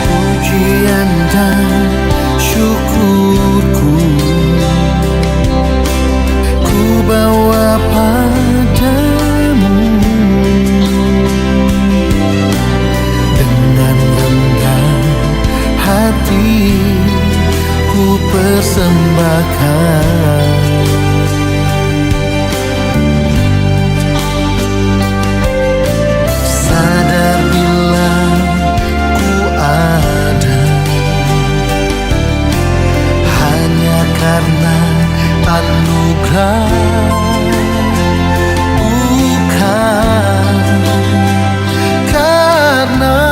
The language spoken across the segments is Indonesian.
Pujian dan syukurku ku bawa padamu, dengan rendah hati ku persembahkan. Sadar bila ku ada hanya karena anugerah, bukan karena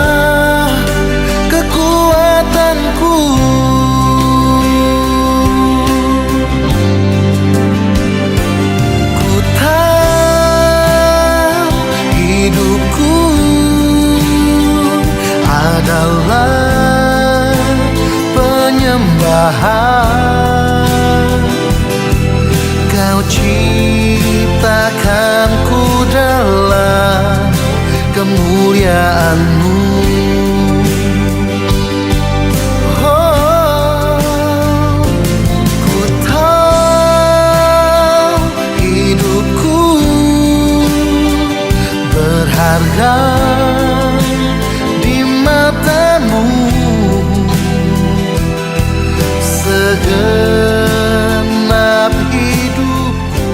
kekuatanku. Ku tahu hidupku adalah penyembahan. Kau ciptakanku dalam kemuliaan-Mu. Oh, ku tahu hidupku berharga di mata-Mu. Segenap hidupku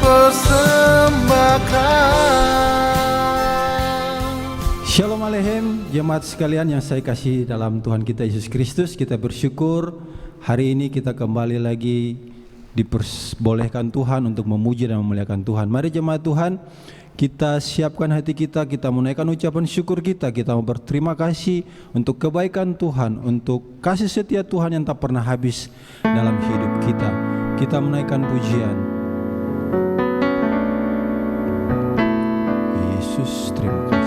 persembahkan. Shalom Aleichem, jemaat sekalian yang saya kasih dalam Tuhan kita Yesus Kristus. Kita bersyukur hari ini kita kembali lagi diperbolehkan Tuhan untuk memuji dan memuliakan Tuhan. Mari jemaat Tuhan, kita siapkan hati kita, kita menaikkan ucapan syukur kita. Kita mau berterima kasih untuk kebaikan Tuhan, untuk kasih setia Tuhan yang tak pernah habis dalam hidup kita. Kita menaikkan pujian. Yesus, terima kasih.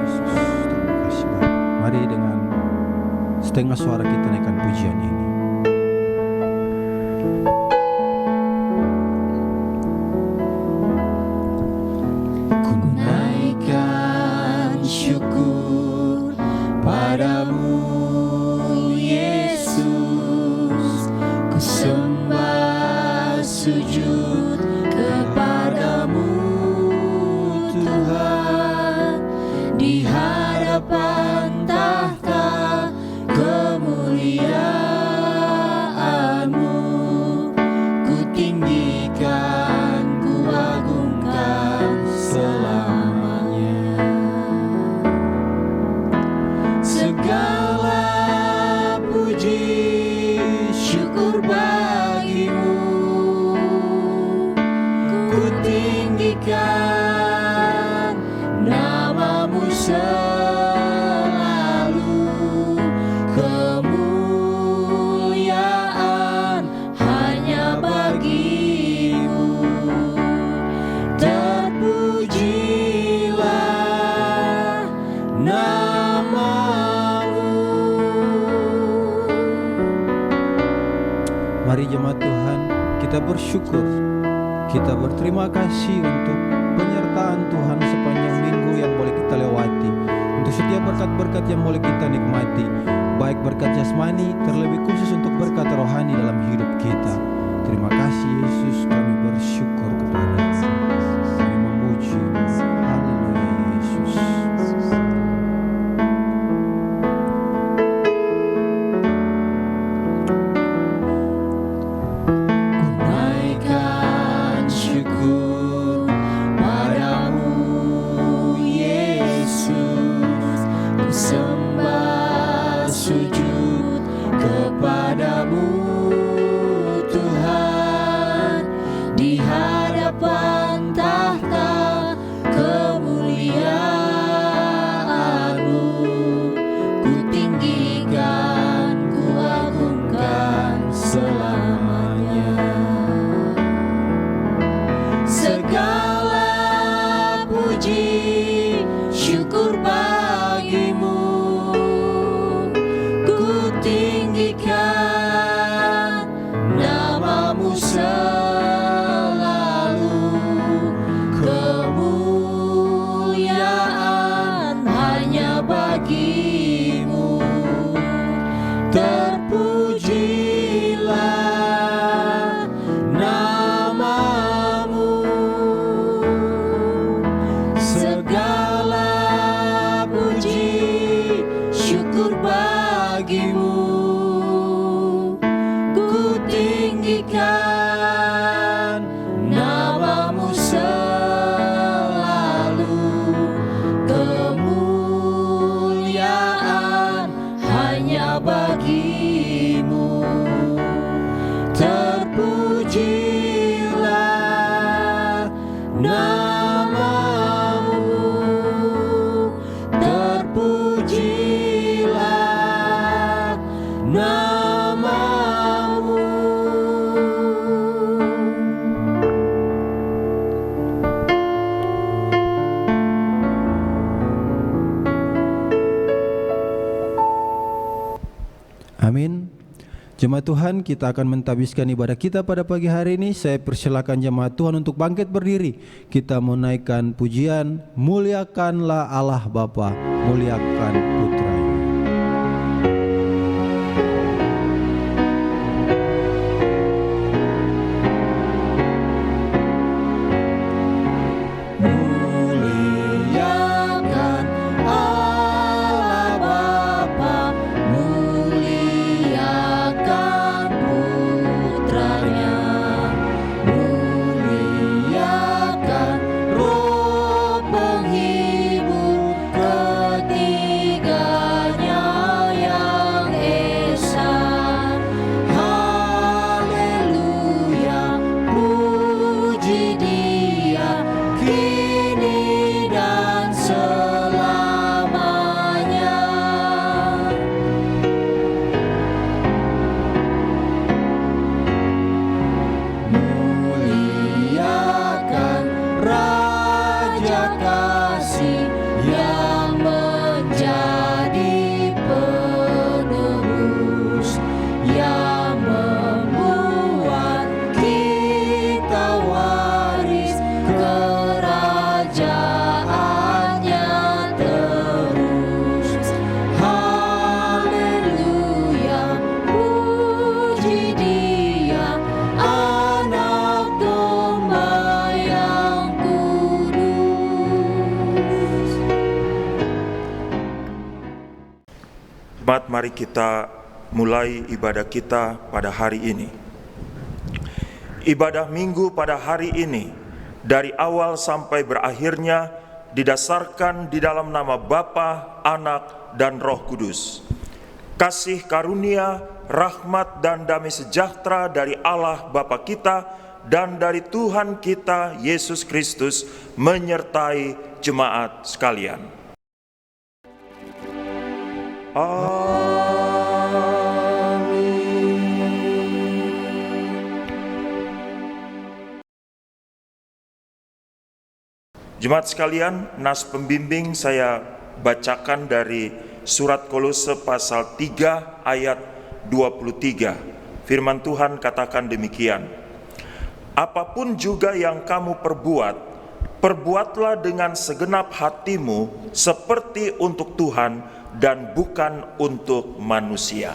Yesus, terima kasih Bapak. Mari dengan setengah suara kita naikkan pujian ini. Ku naikkan syukur padamu Yesus, ku sembah sujud kepadamu Tuhan, di hadapan tahta kemuliaan-Mu. Ku tinggikan, ku agungkan selamanya. Segala puji syukur bagi-Mu, ku tinggikan nama-Mu selalu. Kemuliaan hanya bagi-Mu, terpujilah nama-Mu. Mari jemaat Tuhan, kita bersyukur, kita berterima kasih untuk penyertaan Tuhan sepanjang minggu yang boleh kita lewati, untuk setiap berkat-berkat yang boleh kita nikmati, baik berkat jasmani, terlebih khusus untuk berkat rohani dalam hidup kita. Terima kasih Yesus, kami bersyukur kepada-Mu, kami memuji. Haleluya Yesus. Ku naikkan syukur padamu Yesus, ku sembah sujud kepadamu tinggikan namamu selalu, kemuliaan hanya bagimu. Terpujilah namamu, terpujilah namamu. Amin. Jemaat Tuhan, kita akan mentabiskan ibadah kita pada pagi hari ini. Saya persilakan jemaat Tuhan untuk bangkit berdiri. Kita menaikkan pujian, muliakanlah Allah Bapa, muliakan Putranya. Muliakan Allah Bapa, muliakan Putranya, muliakan Roh penghibur ketiganya yang esa. Haleluya, puji Dia kini dan selamanya. Muliakan Raja Kasih yang menjadi penerus, yang membuat kita waris kerajaannya terus. Haleluya, puji Dia, Anak Domba yang kudus. Jemaat, mari kita mulai ibadah kita pada hari ini. Ibadah minggu pada hari ini, dari awal sampai berakhirnya, didasarkan di dalam nama Bapa, Anak, dan Roh Kudus. Kasih karunia, rahmat, dan damai sejahtera dari Allah Bapa kita dan dari Tuhan kita Yesus Kristus menyertai jemaat sekalian. Jemaat sekalian, nas pembimbing saya bacakan dari surat Kolose pasal 3 ayat 23. Firman Tuhan katakan demikian. Apapun juga yang kamu perbuat, perbuatlah dengan segenap hatimu seperti untuk Tuhan dan bukan untuk manusia.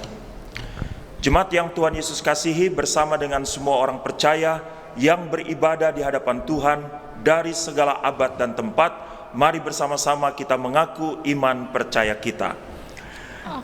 Jemaat yang Tuhan Yesus kasihi, bersama dengan semua orang percaya yang beribadah di hadapan Tuhan dari segala abad dan tempat, mari bersama-sama kita mengaku iman percaya kita.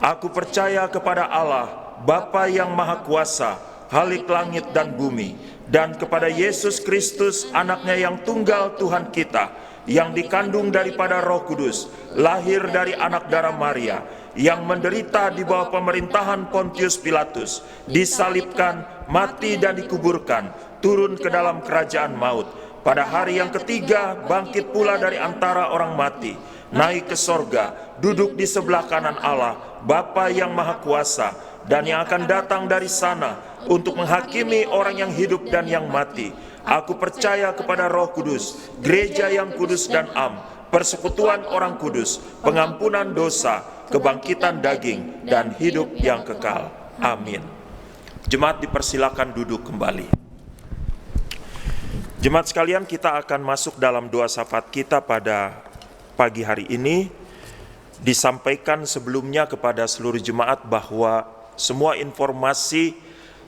Aku percaya kepada Allah, Bapa yang Maha Kuasa, Khalik langit dan bumi, dan kepada Yesus Kristus, anaknya yang tunggal Tuhan kita, yang dikandung daripada Roh Kudus, lahir dari anak darah Maria, yang menderita di bawah pemerintahan Pontius Pilatus, disalibkan, mati dan dikuburkan, turun ke dalam kerajaan maut. Pada hari yang ketiga bangkit pula dari antara orang mati, naik ke sorga, duduk di sebelah kanan Allah, Bapa yang Maha Kuasa, dan yang akan datang dari sana untuk menghakimi orang yang hidup dan yang mati. Aku percaya kepada Roh Kudus, gereja yang kudus dan am, persekutuan orang kudus, pengampunan dosa, kebangkitan daging, dan hidup yang kekal. Amin. Jemaat dipersilakan duduk kembali. Jemaat sekalian, kita akan masuk dalam doa syafaat kita pada pagi hari ini. Disampaikan sebelumnya kepada seluruh jemaat bahwa semua informasi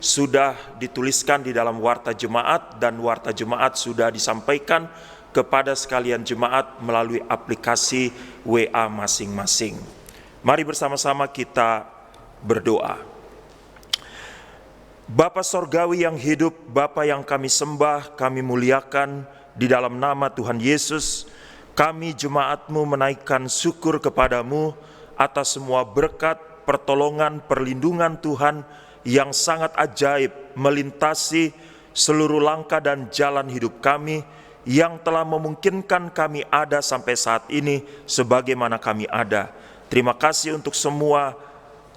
sudah dituliskan di dalam warta jemaat, dan warta jemaat sudah disampaikan kepada sekalian jemaat melalui aplikasi WA masing-masing. Mari bersama-sama kita berdoa. Bapa Sorgawi yang hidup, Bapa yang kami sembah, kami muliakan di dalam nama Tuhan Yesus, kami jemaat-Mu menaikkan syukur kepadamu atas semua berkat, pertolongan, perlindungan Tuhan yang sangat ajaib melintasi seluruh langkah dan jalan hidup kami, yang telah memungkinkan kami ada sampai saat ini sebagaimana kami ada. Terima kasih untuk semua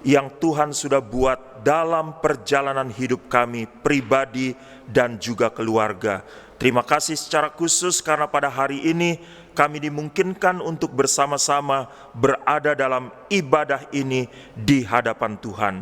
yang Tuhan sudah buat dalam perjalanan hidup kami pribadi dan juga keluarga. Terima kasih secara khusus karena pada hari ini kami dimungkinkan untuk bersama-sama berada dalam ibadah ini di hadapan Tuhan.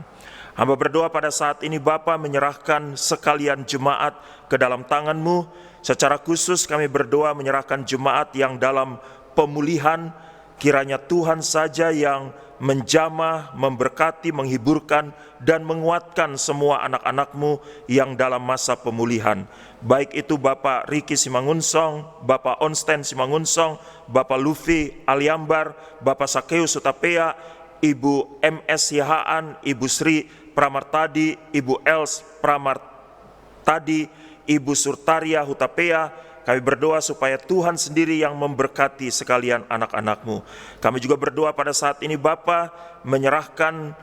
Hamba berdoa pada saat ini Bapa menyerahkan sekalian jemaat ke dalam tangan-Mu. Secara khusus kami berdoa menyerahkan jemaat yang dalam pemulihan, kiranya Tuhan saja yang menjamah, memberkati, menghiburkan, dan menguatkan semua anak-anak-Mu yang dalam masa pemulihan. Baik itu Bapak Riki Simangunsong, Bapak Onsten Simangunsong, Bapak Luffy Aliambar, Bapak Sakeus Sutapea, Ibu MS Yahaan, Ibu Sri Pramartadi, Ibu Els Pramartadi, Ibu Surtaria Hutapea. Kami berdoa supaya Tuhan sendiri yang memberkati sekalian anak-anak-Mu. Kami juga berdoa pada saat ini Bapa menyerahkan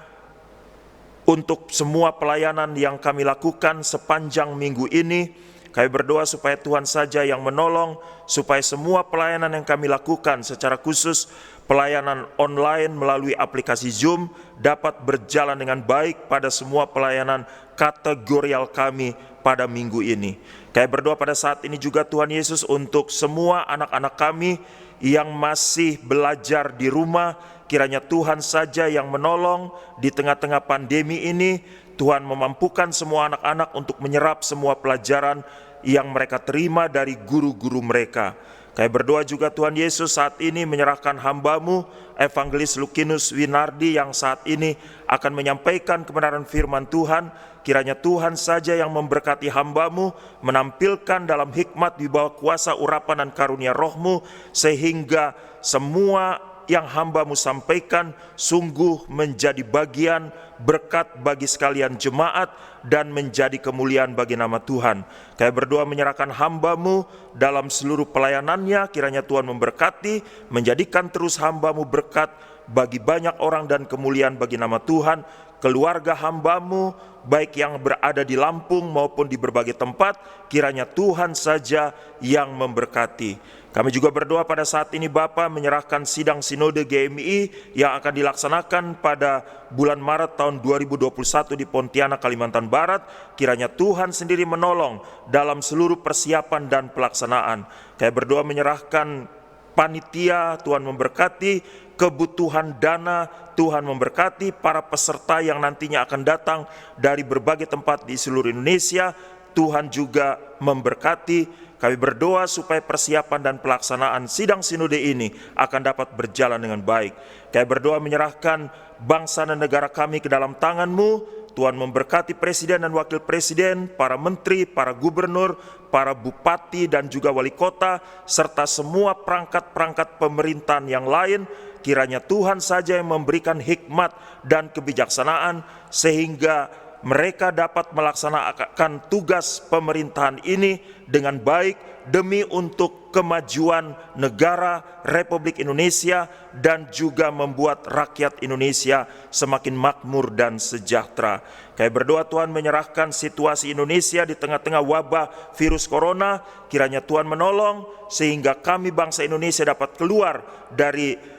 untuk semua pelayanan yang kami lakukan sepanjang minggu ini. Kami berdoa supaya Tuhan saja yang menolong, supaya semua pelayanan yang kami lakukan secara khusus pelayanan online melalui aplikasi Zoom dapat berjalan dengan baik pada semua pelayanan kategorial kami pada minggu ini. Kami berdoa pada saat ini juga Tuhan Yesus untuk semua anak-anak kami yang masih belajar di rumah, kiranya Tuhan saja yang menolong di tengah-tengah pandemi ini. Tuhan memampukan semua anak-anak untuk menyerap semua pelajaran yang mereka terima dari guru-guru mereka. Kami berdoa juga Tuhan Yesus saat ini menyerahkan hamba-Mu, Evangelis Lukinus Winardi yang saat ini akan menyampaikan kebenaran firman Tuhan. Kiranya Tuhan saja yang memberkati hamba-Mu, menampilkan dalam hikmat di bawah kuasa urapan dan karunia Roh-Mu, sehingga semua yang hamba-Mu sampaikan sungguh menjadi bagian berkat bagi sekalian jemaat dan menjadi kemuliaan bagi nama Tuhan. Kami berdoa menyerahkan hamba-Mu dalam seluruh pelayanannya, kiranya Tuhan memberkati, menjadikan terus hamba-Mu berkat bagi banyak orang dan kemuliaan bagi nama Tuhan. Keluarga hamba-Mu, baik yang berada di Lampung maupun di berbagai tempat, kiranya Tuhan saja yang memberkati. Kami juga berdoa pada saat ini Bapa menyerahkan sidang sinode GMI yang akan dilaksanakan pada bulan Maret tahun 2021 di Pontianak, Kalimantan Barat. Kiranya Tuhan sendiri menolong dalam seluruh persiapan dan pelaksanaan. Kami berdoa menyerahkan panitia, Tuhan memberkati, kebutuhan dana, Tuhan memberkati, para peserta yang nantinya akan datang dari berbagai tempat di seluruh Indonesia, Tuhan juga memberkati. Kami berdoa supaya persiapan dan pelaksanaan sidang sinode ini akan dapat berjalan dengan baik. Kami berdoa menyerahkan bangsa dan negara kami ke dalam tangan-Mu. Tuhan memberkati Presiden dan Wakil Presiden, para menteri, para gubernur, para bupati dan juga wali kota, serta semua perangkat-perangkat pemerintahan yang lain. Kiranya Tuhan saja yang memberikan hikmat dan kebijaksanaan sehingga mereka dapat melaksanakan tugas pemerintahan ini dengan baik demi untuk kemajuan negara Republik Indonesia dan juga membuat rakyat Indonesia semakin makmur dan sejahtera. Kami berdoa Tuhan menyerahkan situasi Indonesia di tengah-tengah wabah virus corona, kiranya Tuhan menolong sehingga kami bangsa Indonesia dapat keluar dari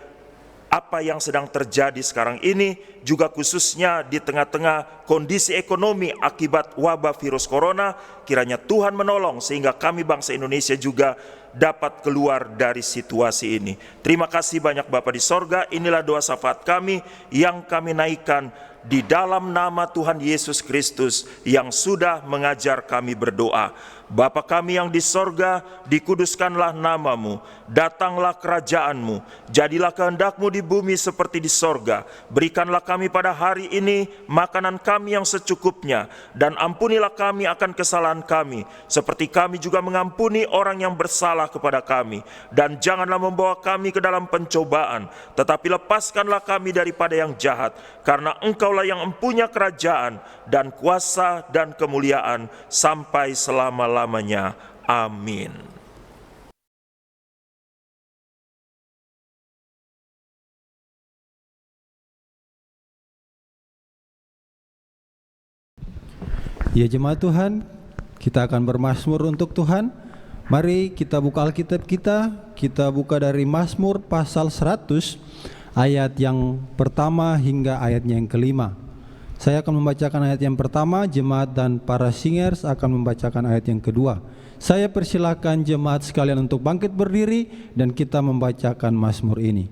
apa yang sedang terjadi sekarang ini, juga khususnya di tengah-tengah kondisi ekonomi akibat wabah virus corona. Kiranya Tuhan menolong sehingga kami bangsa Indonesia juga dapat keluar dari situasi ini. Terima kasih banyak Bapa di sorga. Inilah doa syafaat kami yang kami naikkan di dalam nama Tuhan Yesus Kristus yang sudah mengajar kami berdoa. Bapa kami yang di sorga, dikuduskanlah nama-Mu, datanglah kerajaan-Mu, jadilah kehendak-Mu di bumi seperti di sorga. Berikanlah kami pada hari ini makanan kami yang secukupnya, dan ampunilah kami akan kesalahan kami, seperti kami juga mengampuni orang yang bersalah kepada kami. Dan janganlah membawa kami ke dalam pencobaan, tetapi lepaskanlah kami daripada yang jahat, karena Engkau Engkaulah yang empunya kerajaan dan kuasa dan kemuliaan sampai selama-lamanya. Amin. Ya jemaat Tuhan, kita akan bermazmur untuk Tuhan. Mari kita buka Alkitab kita buka dari Mazmur pasal 100 ayat yang pertama hingga ayatnya yang kelima. Saya akan membacakan ayat yang pertama, jemaat dan para singers akan membacakan ayat yang kedua. Saya persilakan jemaat sekalian untuk bangkit berdiri dan kita membacakan Mazmur ini.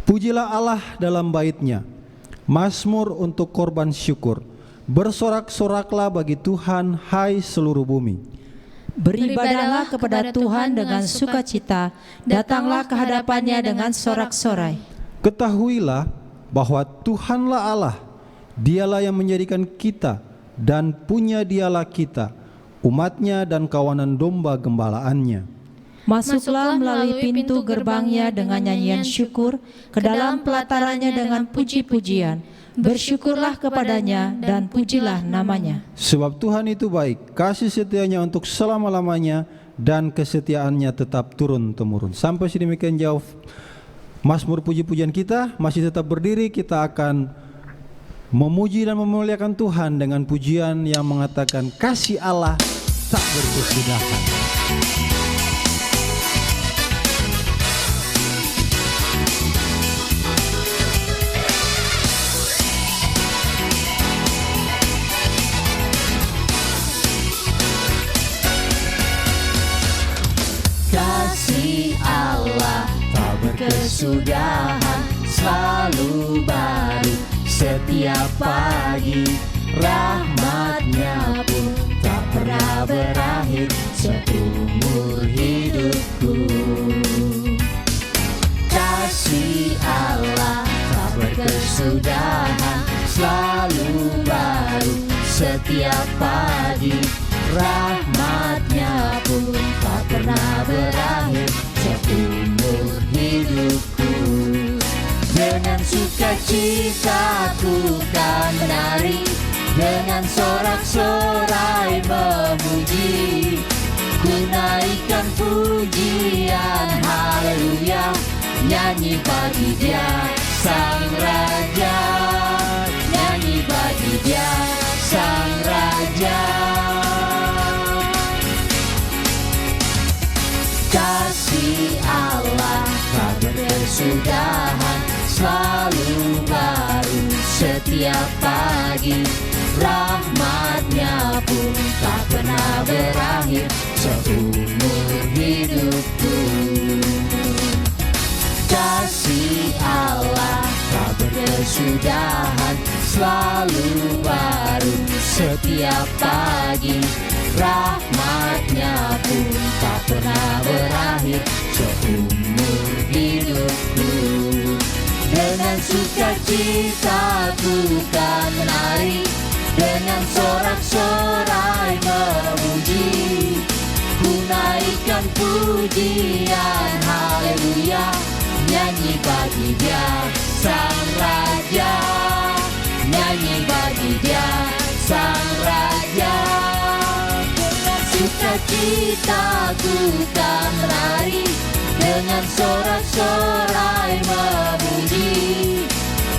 Pujilah Allah dalam bait-Nya, Mazmur untuk korban syukur. Bersorak-soraklah bagi Tuhan, hai seluruh bumi. Beribadahlah kepada Tuhan dengan sukacita, datanglah ke hadapannya dengan sorak-sorai. Ketahuilah bahwa Tuhanlah Allah, Dialah yang menjadikan kita dan punya Dialah kita, umatnya dan kawanan domba gembalaannya. Masuklah melalui pintu gerbangnya dengan nyanyian syukur, ke dalam pelatarannya dengan puji-pujian. Bersyukurlah kepadanya dan pujilah namanya. Sebab Tuhan itu baik, kasih setianya untuk selama-lamanya, dan kesetiaannya tetap turun-temurun. Sampai sedemikian jauh Mazmur puji-pujian kita. Masih tetap berdiri, kita akan memuji dan memuliakan Tuhan dengan pujian yang mengatakan kasih Allah tak berkesudahan. Kasih Allah tak berkesudahan, selalu baru setiap pagi. Rahmat-Nya pun tak pernah berakhir seumur hidupku. Kasih Allah tak berkesudahan, selalu baru setiap pagi. Rahmat-Nya pun tak pernah berakhir seumur hidupku. Dengan sukacita ku kan menari, dengan sorak-sorai memuji. Ku naikkan pujian haleluya, nyanyi bagi Dia Sang Raja, nyanyi bagi Dia Sang Raja. Kasih Allah tak berkesudahan, selalu baru setiap pagi. Rahmat-Nya pun tak pernah berakhir seumur hidupku. Kasih Allah tak berkesudahan, selalu baru setiap pagi. Rahmat-Nya pun tak pernah berakhir seumur hidupku. Dengan sukacita ku kan menari, dengan sorak-sorai memuji. Ku naikkan pujian haleluya, nyanyi bagi Dia Sang Raja, nyanyi bagi Dia Sang Raja. Sukacita ku kan menari, dengan sorak-sorai memuji.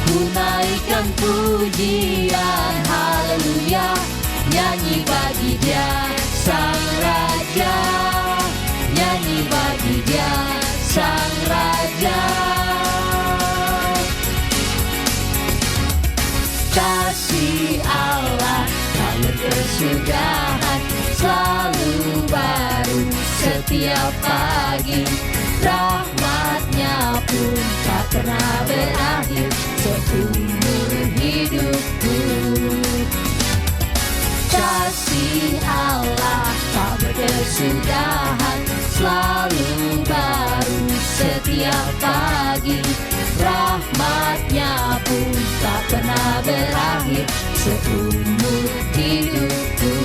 Ku naikkan pujian haleluya, nyanyi bagi Dia Sang Raja, nyanyi bagi Dia Sang Raja. Kasih Allah tak berkesudahan, selalu baru setiap pagi. Rahmat-Nya pun tak pernah berakhir seumur hidupku. Kasih Allah tak berkesudahan, selalu baru setiap pagi. Rahmat-Nya pun tak pernah berakhir seumur hidupku.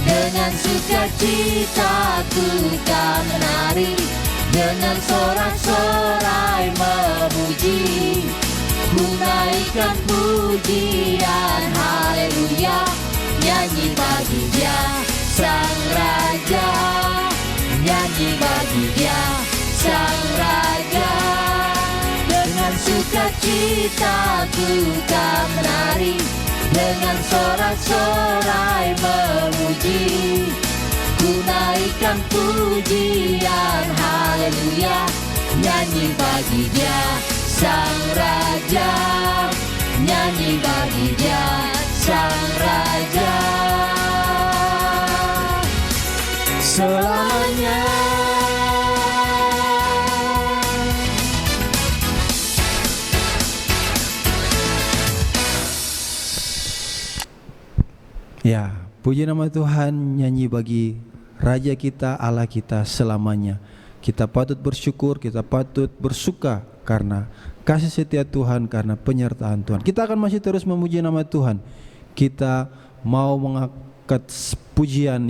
Dengan sukacita ku kan menari, dengan sorak-sorai memuji. Ku Ku naikkan pujian, haleluya, nyanyi bagi Dia Sang Raja, nyanyi bagi Dia Sang Raja. Dengan sukacita ku kan menari, dengan sorak-sorai memuji. Ku naikkan pujian, haleluya, nyanyi bagi Dia Sang Raja, nyanyi bagi Dia Sang Raja. Selamanya. Ya, puji nama Tuhan, nyanyi bagi Raja kita, Allah kita selamanya. Kita patut bersyukur, kita patut bersuka karena kasih setia Tuhan, karena penyertaan Tuhan. Kita akan masih terus memuji nama Tuhan. Kita mau mengangkat pujian.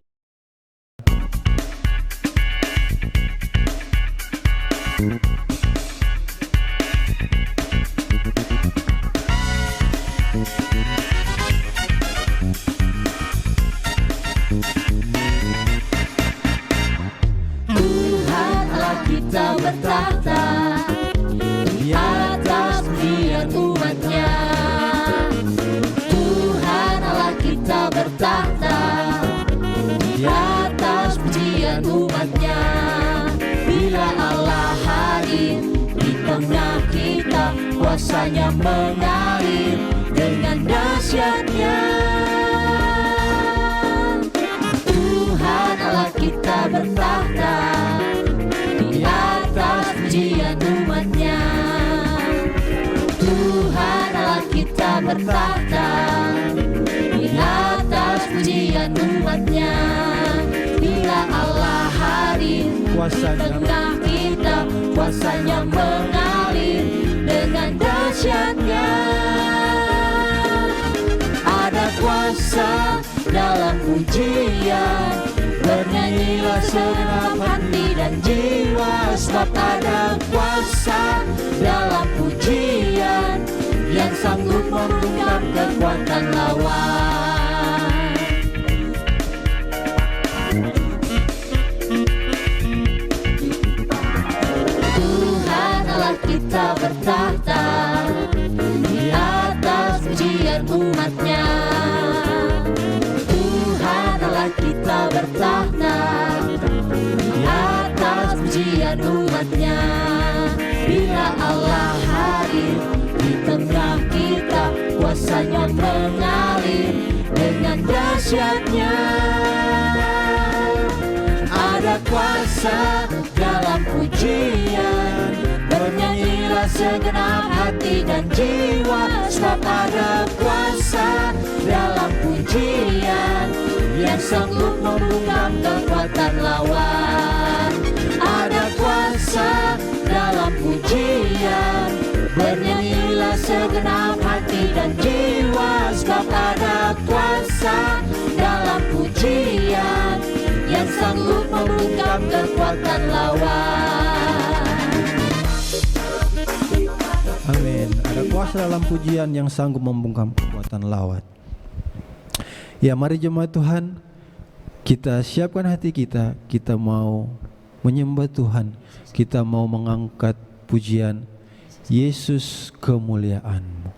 Tuhan Allah kita bertahta di atas pujian umat-Nya. Tuhan Allah kita bertahta di atas pujian umat-Nya. Bila Allah hadir di tengah kita, kuasa-Nya mengalir dengan dahsyat-Nya. Tuhan Allah kita bertahta di atas pujian umat-Nya. Tuhan Allah kita bertahta di atas pujian umat-Nya. Bila Allah hadir di tengah kita, kuasa-Nya mengalir dengan dahsyat-Nya. Ada kuasa dalam pujian, bernyanyilah segenap hati dan jiwa, sebab ada kuasa dalam pujian yang sanggup membungkam kekuatan lawan. Tuhan Allah kita bertahta di atas pujian umat-Nya. Tuhan Allah kita bertahta di atas pujian umat-Nya. Bila Allah hadir di tengah kita, kuasa-Nya mengalir dengan dahsyat-Nya. Ada kuasa dalam pujian, bernyanyilah segenap hati dan jiwa, sebab ada kuasa dalam pujian yang sanggup membungkam kekuatan lawan. Ada kuasa dalam pujian, bernyanyilah segenap hati dan jiwa, sebab ada kuasa dalam pujian yang sanggup membungkam kekuatan lawan. Amin. Ada kuasa dalam pujian yang sanggup membungkam kekuatan lawan. Ya, mari jemaat Tuhan, kita siapkan hati kita. Kita mau menyembah Tuhan. Kita mau mengangkat pujian Yesus kemuliaan-Mu.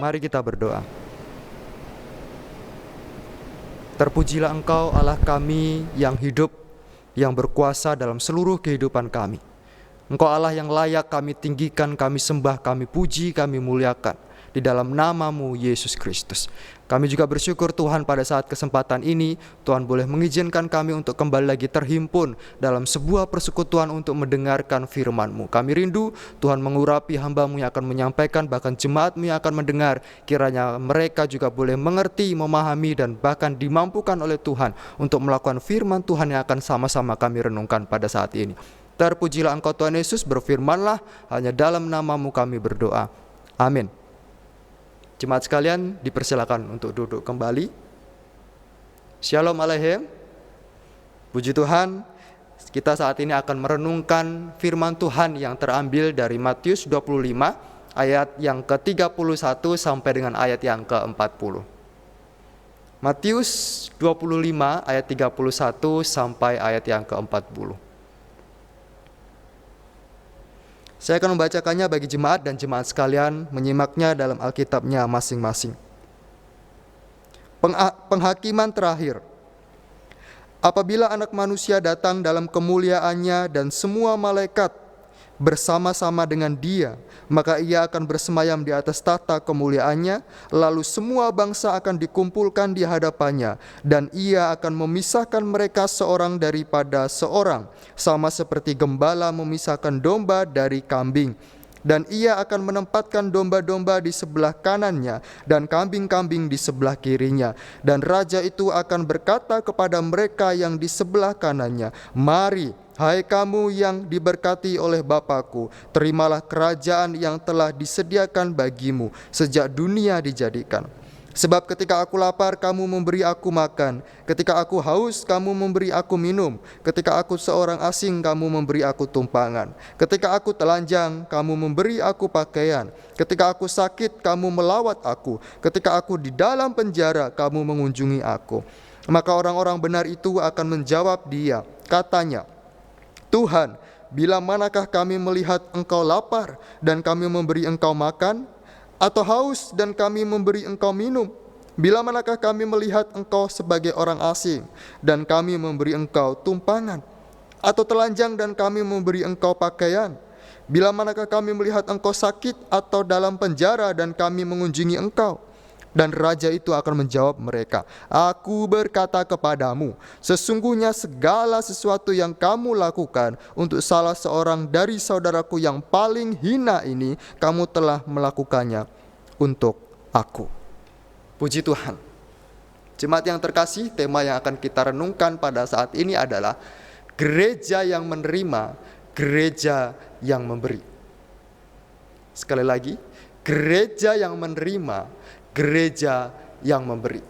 Mari kita berdoa. Terpujilah Engkau Allah kami yang hidup, yang berkuasa dalam seluruh kehidupan kami. Engkau Allah yang layak kami tinggikan, kami sembah, kami puji, kami muliakan. Di dalam nama-Mu Yesus Kristus. Kami juga bersyukur Tuhan pada saat kesempatan ini Tuhan boleh mengizinkan kami untuk kembali lagi terhimpun dalam sebuah persekutuan untuk mendengarkan firman-Mu. Kami rindu Tuhan mengurapi hamba-Mu yang akan menyampaikan, bahkan jemaat-Mu yang akan mendengar. Kiranya mereka juga boleh mengerti, memahami, dan bahkan dimampukan oleh Tuhan untuk melakukan firman Tuhan yang akan sama-sama kami renungkan pada saat ini. Terpujilah Engkau Tuhan Yesus, berfirmanlah, hanya dalam nama-Mu kami berdoa. Amin. Jemaat sekalian dipersilakan untuk duduk kembali. Shalom Aleichem. Puji Tuhan, kita saat ini akan merenungkan firman Tuhan yang terambil dari Matius 25 ayat yang ke-31 sampai dengan ayat yang ke-40. Matius 25 ayat 31 sampai ayat yang ke-40. Saya akan membacakannya bagi jemaat dan jemaat sekalian menyimaknya dalam Alkitabnya masing-masing. Penghakiman terakhir. Apabila Anak Manusia datang dalam kemuliaannya dan semua malaikat bersama-sama dengan Dia, maka Ia akan bersemayam di atas tahta kemuliaannya, lalu semua bangsa akan dikumpulkan di hadapannya, dan Ia akan memisahkan mereka seorang daripada seorang, sama seperti gembala memisahkan domba dari kambing. Dan Ia akan menempatkan domba-domba di sebelah kanannya dan kambing-kambing di sebelah kirinya. Dan Raja itu akan berkata kepada mereka yang di sebelah kanannya, "Mari, hai kamu yang diberkati oleh Bapa-Ku, terimalah kerajaan yang telah disediakan bagimu sejak dunia dijadikan. Sebab ketika aku lapar, kamu memberi aku makan. Ketika aku haus, kamu memberi aku minum. Ketika aku seorang asing, kamu memberi aku tumpangan. Ketika aku telanjang, kamu memberi aku pakaian. Ketika aku sakit, kamu melawat aku. Ketika aku di dalam penjara, kamu mengunjungi aku." Maka orang-orang benar itu akan menjawab Dia, katanya, "Tuhan, bila manakah kami melihat Engkau lapar dan kami memberi Engkau makan? Atau haus dan kami memberi Engkau minum? Bila manakah kami melihat Engkau sebagai orang asing dan kami memberi Engkau tumpangan? Atau telanjang dan kami memberi Engkau pakaian? Bila manakah kami melihat Engkau sakit atau dalam penjara dan kami mengunjungi Engkau?" Dan Raja itu akan menjawab mereka, "Aku berkata kepadamu, sesungguhnya segala sesuatu yang kamu lakukan untuk salah seorang dari saudaraku yang paling hina ini, kamu telah melakukannya untuk aku." Puji Tuhan. Jemaat yang terkasih, tema yang akan kita renungkan pada saat ini adalah gereja yang menerima, gereja yang memberi. Sekali lagi, gereja yang menerima, gereja yang memberi.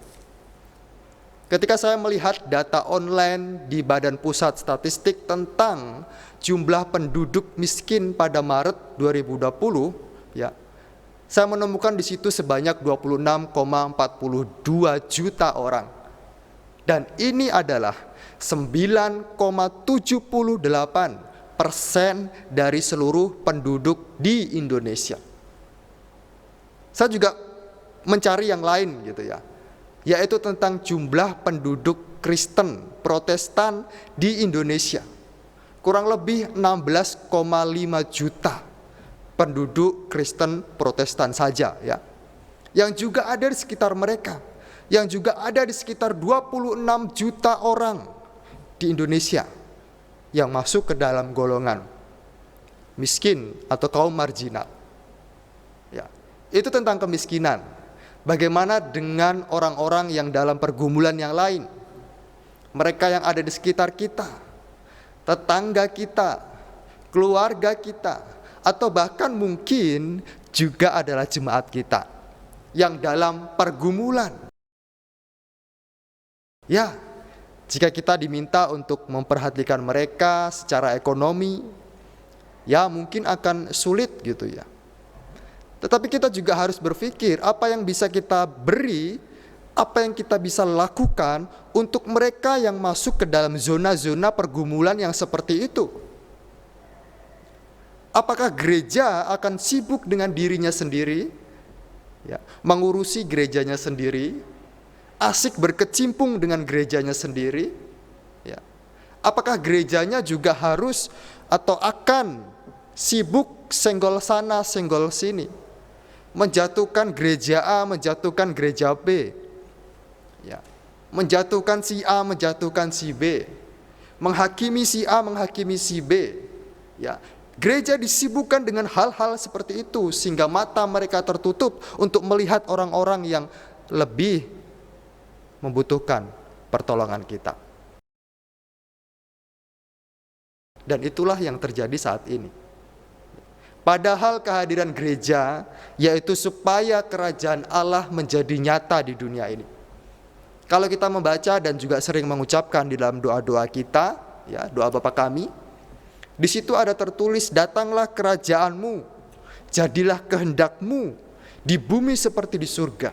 Ketika saya melihat data online di Badan Pusat Statistik tentang jumlah penduduk miskin pada Maret 2020, ya, saya menemukan di situ sebanyak 26,42 juta orang. Dan ini adalah 9,78% dari seluruh penduduk di Indonesia. Saya juga mencari yang lain gitu ya, yaitu tentang jumlah penduduk Kristen Protestan di Indonesia. Kurang lebih 16,5 juta penduduk Kristen Protestan saja ya, yang juga ada di sekitar mereka, yang juga ada di sekitar 26 juta orang di Indonesia yang masuk ke dalam golongan miskin atau kaum marginal. Ya, itu tentang kemiskinan. Bagaimana dengan orang-orang yang dalam pergumulan yang lain? Mereka yang ada di sekitar kita, tetangga kita, keluarga kita, atau bahkan mungkin juga adalah jemaat kita yang dalam pergumulan. Ya, jika kita diminta untuk memperhatikan mereka secara ekonomi, ya mungkin akan sulit gitu ya. Tetapi kita juga harus berpikir apa yang bisa kita beri, apa yang kita bisa lakukan untuk mereka yang masuk ke dalam zona-zona pergumulan yang seperti itu. Apakah gereja akan sibuk dengan dirinya sendiri? ya, mengurusi gerejanya sendiri, asik berkecimpung dengan gerejanya sendiri, ya. Apakah gerejanya juga harus atau akan sibuk senggol sana senggol sini, menjatuhkan gereja A, menjatuhkan gereja B, ya, menjatuhkan si A, menjatuhkan si B, menghakimi si A, menghakimi si B, ya. Gereja disibukkan dengan hal-hal seperti itu sehingga mata mereka tertutup untuk melihat orang-orang yang lebih membutuhkan pertolongan kita. Dan itulah yang terjadi saat ini. Padahal kehadiran gereja yaitu supaya kerajaan Allah menjadi nyata di dunia ini. Kalau kita membaca dan juga sering mengucapkan di dalam doa-doa kita, ya, doa Bapa kami, di situ ada tertulis, datanglah kerajaanmu, jadilah kehendakmu di bumi seperti di surga.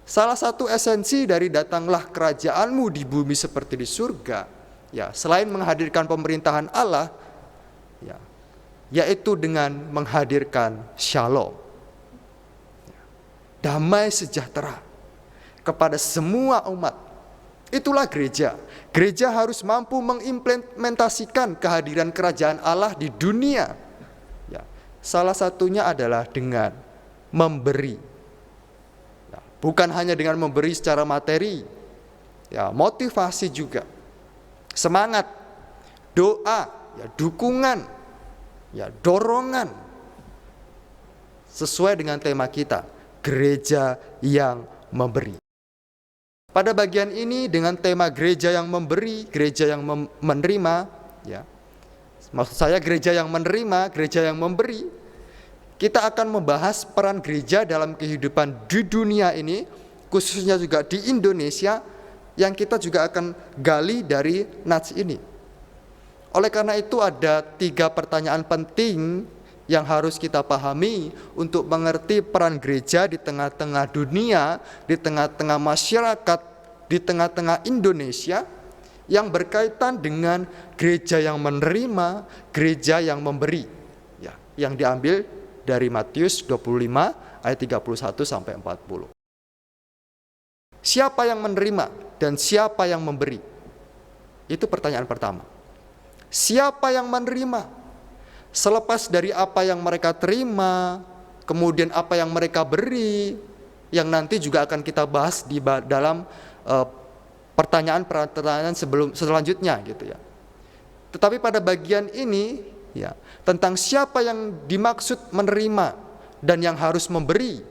Salah satu esensi dari datanglah kerajaanmu di bumi seperti di surga, ya, selain menghadirkan pemerintahan Allah, ya, yaitu dengan menghadirkan shalom, damai sejahtera kepada semua umat. Itulah gereja. Gereja harus mampu mengimplementasikan kehadiran kerajaan Allah di dunia. Ya, salah satunya adalah dengan memberi. Ya, bukan hanya dengan memberi secara materi, ya, motivasi juga, semangat, doa, ya, dukungan, ya, dorongan, sesuai dengan tema kita, gereja yang memberi. Pada bagian ini dengan tema gereja yang memberi, gereja yang menerima, ya, maksud saya gereja yang menerima, gereja yang memberi, kita akan membahas peran gereja dalam kehidupan di dunia ini, khususnya juga di Indonesia, yang kita juga akan gali dari nats ini. Oleh karena itu ada 3 pertanyaan penting yang harus kita pahami untuk mengerti peran gereja di tengah-tengah dunia, di tengah-tengah masyarakat, di tengah-tengah Indonesia, yang berkaitan dengan gereja yang menerima, gereja yang memberi, ya, yang diambil dari Matius 25 ayat 31 sampai 40. Siapa yang menerima dan siapa yang memberi? Itu pertanyaan pertama. Siapa yang menerima? Selepas dari apa yang mereka terima, kemudian apa yang mereka beri, yang nanti juga akan kita bahas di dalam pertanyaan-pertanyaan selanjutnya gitu ya. Tetapi pada bagian ini, ya, tentang siapa yang dimaksud menerima dan yang harus memberi,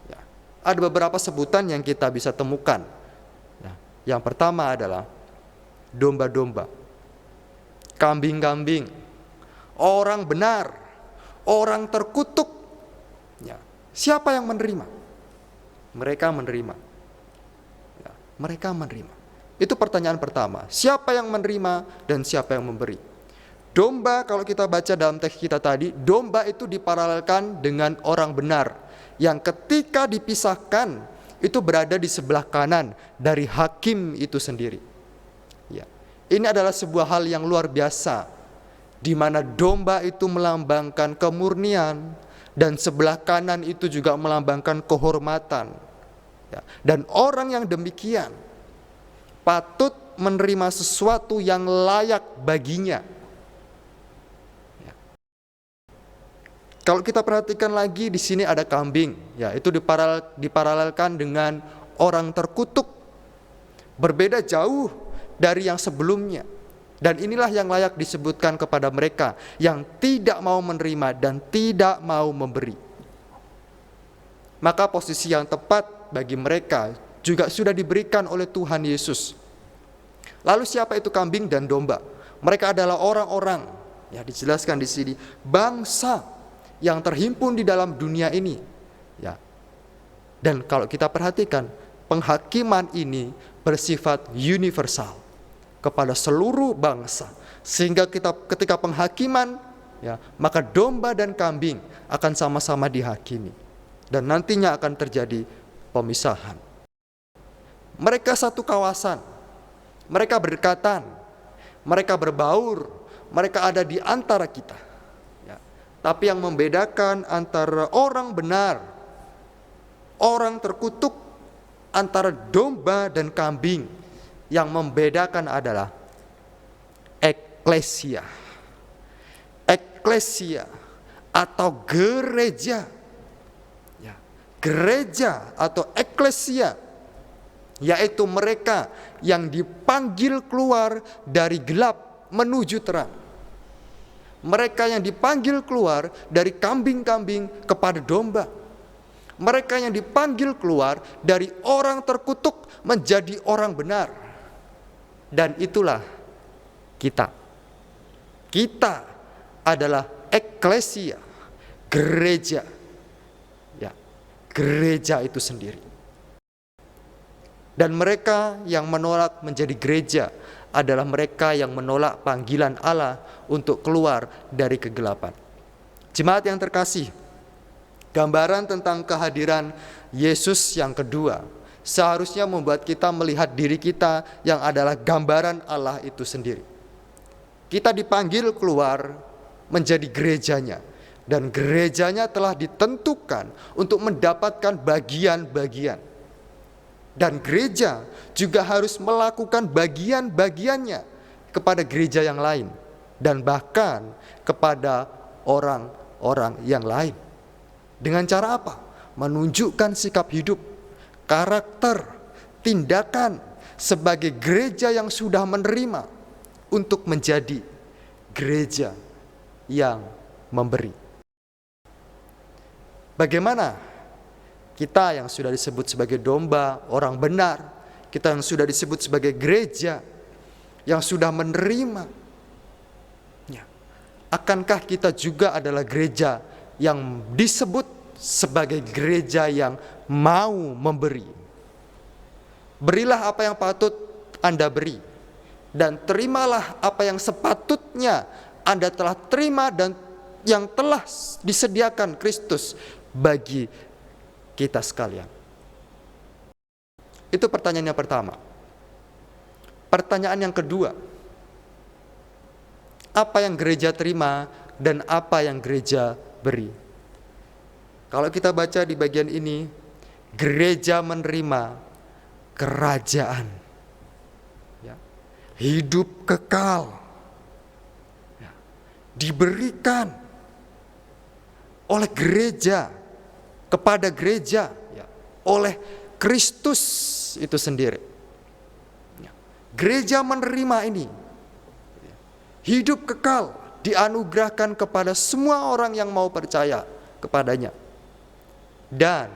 ya, ada beberapa sebutan yang kita bisa temukan. Ya, yang pertama adalah domba-domba, kambing-kambing, orang benar, orang terkutuk. Ya, siapa yang menerima? Mereka menerima. Ya, mereka menerima. Itu pertanyaan pertama. Siapa yang menerima dan siapa yang memberi? Domba, kalau kita baca dalam teks kita tadi, domba itu diparalelkan dengan orang benar yang ketika dipisahkan itu berada di sebelah kanan dari hakim itu sendiri. Ya, ini adalah sebuah hal yang luar biasa, di mana domba itu melambangkan kemurnian dan sebelah kanan itu juga melambangkan kehormatan. Ya, dan orang yang demikian patut menerima sesuatu yang layak baginya. Ya. Kalau kita perhatikan lagi di sini ada kambing, ya, itu diparalelkan dengan orang terkutuk, berbeda jauh dari yang sebelumnya. Dan inilah yang layak disebutkan kepada mereka yang tidak mau menerima dan tidak mau memberi. Maka posisi yang tepat bagi mereka juga sudah diberikan oleh Tuhan Yesus. Lalu siapa itu kambing dan domba? Mereka adalah orang-orang, ya, dijelaskan di sini, bangsa yang terhimpun di dalam dunia ini. Ya. Dan kalau kita perhatikan, penghakiman ini bersifat universal kepada seluruh bangsa, sehingga ketika penghakiman, ya, maka domba dan kambing akan sama-sama dihakimi dan nantinya akan terjadi pemisahan. Mereka satu kawasan, mereka berdekatan, mereka berbaur, mereka ada di antara kita, ya. Tapi yang membedakan antara orang benar, orang terkutuk, antara domba dan kambing, yang membedakan adalah eklesia. Eklesia atau gereja. Ya, gereja atau eklesia, yaitu mereka yang dipanggil keluar dari gelap menuju terang. Mereka yang dipanggil keluar dari kambing-kambing kepada domba. Mereka yang dipanggil keluar dari orang terkutuk menjadi orang benar. Dan itulah kita. Kita adalah eklesia, gereja. Ya, gereja itu sendiri. Dan mereka yang menolak menjadi gereja adalah mereka yang menolak panggilan Allah untuk keluar dari kegelapan. Jemaat yang terkasih, gambaran tentang kehadiran Yesus yang kedua seharusnya membuat kita melihat diri kita yang adalah gambaran Allah itu sendiri. Kita dipanggil keluar menjadi gerejanya, dan gerejanya telah ditentukan untuk mendapatkan bagian-bagian. Dan gereja juga harus melakukan bagian-bagiannya kepada gereja yang lain, dan bahkan kepada orang-orang yang lain. Dengan cara apa? Menunjukkan sikap hidup, karakter, tindakan sebagai gereja yang sudah menerima untuk menjadi gereja yang memberi. Bagaimana kita yang sudah disebut sebagai domba, orang benar, kita yang sudah disebut sebagai gereja yang sudah menerima, ya, akankah kita juga adalah gereja yang disebut sebagai gereja yang mau memberi? Berilah apa yang patut Anda beri, dan terimalah apa yang sepatutnya Anda telah terima dan yang telah disediakan Kristus bagi kita sekalian. Itu pertanyaan yang pertama. Pertanyaan yang kedua, apa yang gereja terima dan apa yang gereja beri? Kalau kita baca di bagian ini, gereja menerima kerajaan, ya, hidup kekal, ya, diberikan oleh gereja kepada gereja, ya, oleh Kristus itu sendiri. Ya, gereja menerima ini, ya, hidup kekal dianugerahkan kepada semua orang yang mau percaya kepadanya. Dan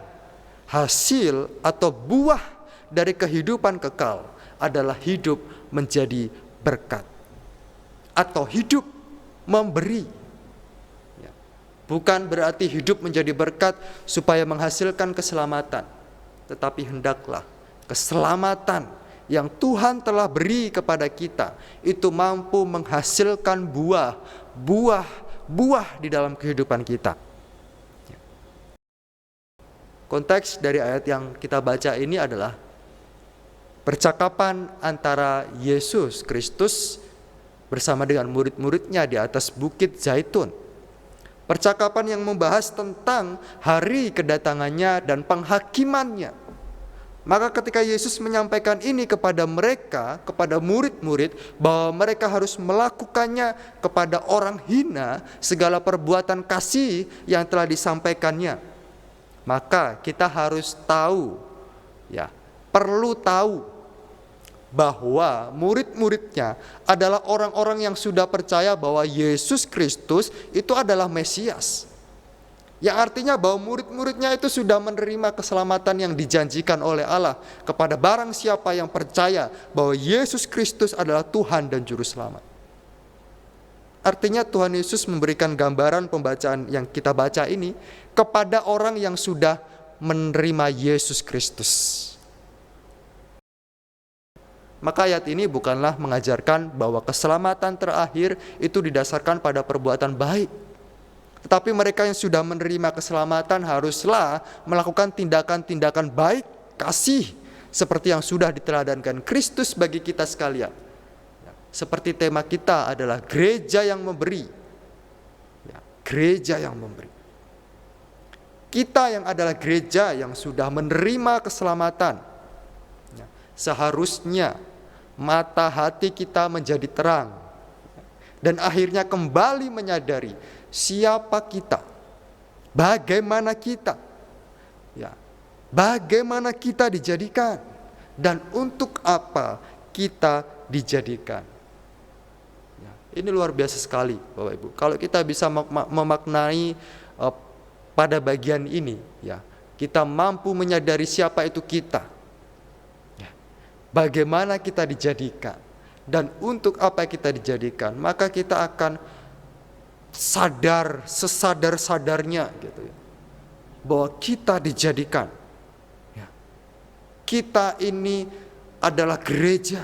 hasil atau buah dari kehidupan kekal adalah hidup menjadi berkat atau hidup memberi. Ya, bukan berarti hidup menjadi berkat supaya menghasilkan keselamatan, tetapi hendaklah keselamatan yang Tuhan telah beri kepada kita itu mampu menghasilkan buah di dalam kehidupan kita. Konteks dari ayat yang kita baca ini adalah percakapan antara Yesus Kristus bersama dengan murid-muridnya di atas Bukit Zaitun. Percakapan yang membahas tentang hari kedatangannya dan penghakimannya. Maka ketika Yesus menyampaikan ini kepada mereka, kepada murid-murid, bahwa mereka harus melakukannya kepada orang hina, segala perbuatan kasih yang telah disampaikannya, maka kita harus tahu, ya, perlu tahu bahwa murid-muridnya adalah orang-orang yang sudah percaya bahwa Yesus Kristus itu adalah Mesias. Yang artinya bahwa murid-muridnya itu sudah menerima keselamatan yang dijanjikan oleh Allah kepada barang siapa yang percaya bahwa Yesus Kristus adalah Tuhan dan Juru Selamat. Artinya Tuhan Yesus memberikan gambaran pembacaan yang kita baca ini kepada orang yang sudah menerima Yesus Kristus. Maka ayat ini bukanlah mengajarkan bahwa keselamatan terakhir itu didasarkan pada perbuatan baik. Tetapi mereka yang sudah menerima keselamatan haruslah melakukan tindakan-tindakan baik, kasih, seperti yang sudah diteladankan Kristus bagi kita sekalian. Seperti tema kita adalah gereja yang memberi. gereja yang memberi. Kita yang adalah gereja yang sudah menerima keselamatan, seharusnya mata hati kita menjadi terang dan akhirnya kembali menyadari siapa kita, bagaimana kita, bagaimana kita dijadikan dan untuk apa kita dijadikan. Ini luar biasa sekali Bapak Ibu. Kalau kita bisa memaknai pada bagian ini, kita mampu menyadari siapa itu kita, bagaimana kita dijadikan, dan untuk apa kita dijadikan, maka kita akan sadar sesadar-sadarnya gitu ya, bahwa kita dijadikan. Kita ini adalah gereja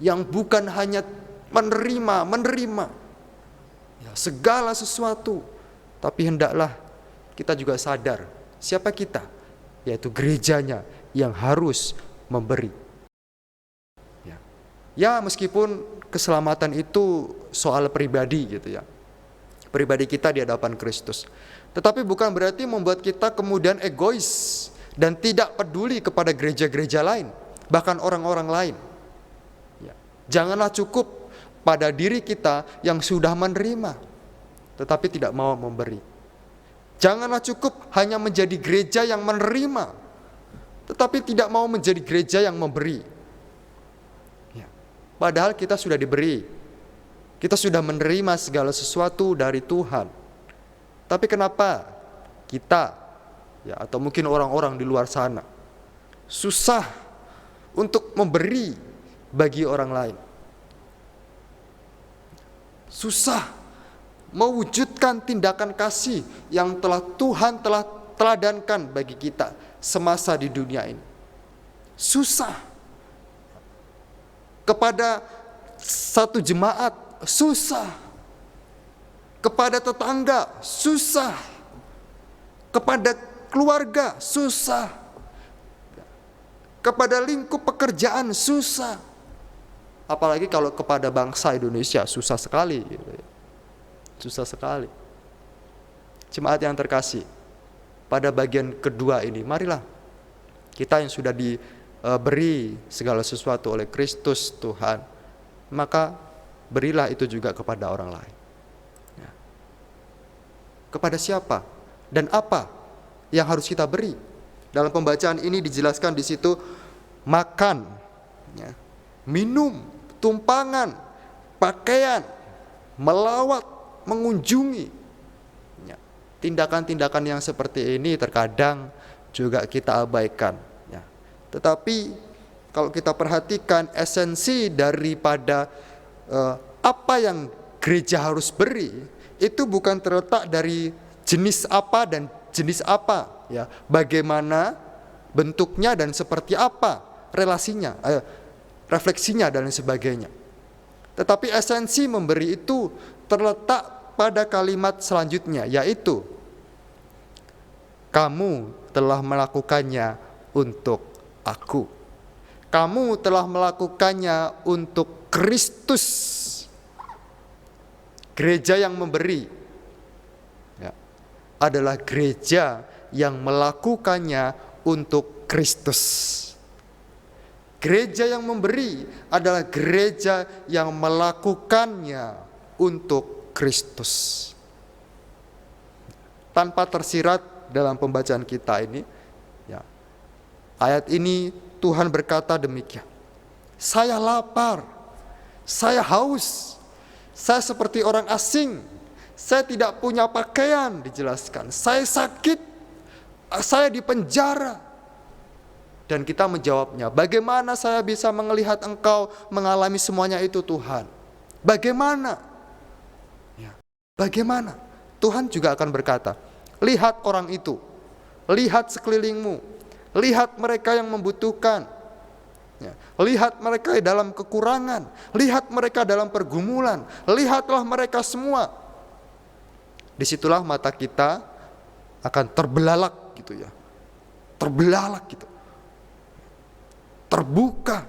yang bukan hanya menerima segala sesuatu, tapi hendaklah kita juga sadar siapa kita, yaitu gerejanya yang harus memberi. Ya, meskipun keselamatan itu soal pribadi gitu ya, pribadi kita di hadapan Kristus, tetapi bukan berarti membuat kita kemudian egois dan tidak peduli kepada gereja-gereja lain, bahkan orang-orang lain. Janganlah cukup pada diri kita yang sudah menerima, tetapi tidak mau memberi. Janganlah cukup hanya menjadi gereja yang menerima, tetapi tidak mau menjadi gereja yang memberi. Padahal kita sudah diberi, kita sudah menerima segala sesuatu dari Tuhan. Tapi kenapa kita, atau mungkin orang-orang di luar sana, susah untuk memberi bagi orang lain? Susah mewujudkan tindakan kasih yang Tuhan telah teladankan bagi kita semasa di dunia ini. Susah. Kepada satu jemaat susah. Kepada tetangga susah. Kepada keluarga susah. Kepada lingkup pekerjaan susah. Apalagi kalau kepada bangsa Indonesia susah sekali. Susah sekali. Jemaat yang terkasih, pada bagian kedua ini, marilah kita yang sudah diberi segala sesuatu oleh Kristus Tuhan, maka berilah itu juga kepada orang lain. Kepada siapa dan apa yang harus kita beri? Dalam pembacaan ini dijelaskan di situ makan, minum, tumpangan, pakaian, melawat, mengunjungi. Tindakan-tindakan yang seperti ini terkadang juga kita abaikan. Tetapi kalau kita perhatikan esensi daripada apa yang gereja harus beri, itu bukan terletak dari jenis apa dan jenis apa, bagaimana bentuknya dan seperti apa relasinya, refleksinya dan sebagainya. Tetapi esensi memberi itu terletak pada kalimat selanjutnya, yaitu kamu telah melakukannya untuk aku. Kamu telah melakukannya untuk Kristus. Gereja yang memberi adalah gereja yang melakukannya untuk Kristus. Gereja yang memberi adalah gereja yang melakukannya untuk Kristus. Tanpa tersirat dalam pembacaan kita ini, ayat ini Tuhan berkata demikian. Saya lapar, saya haus, saya seperti orang asing, saya tidak punya pakaian, dijelaskan. Saya sakit, saya di penjara. Dan kita menjawabnya, bagaimana saya bisa melihat Engkau mengalami semuanya itu Tuhan? Bagaimana? Bagaimana? Tuhan juga akan berkata, lihat orang itu, lihat sekelilingmu, lihat mereka yang membutuhkan, lihat mereka dalam kekurangan, lihat mereka dalam pergumulan, lihatlah mereka semua. Disitulah mata kita akan terbelalak gitu ya, terbelalak gitu, terbuka,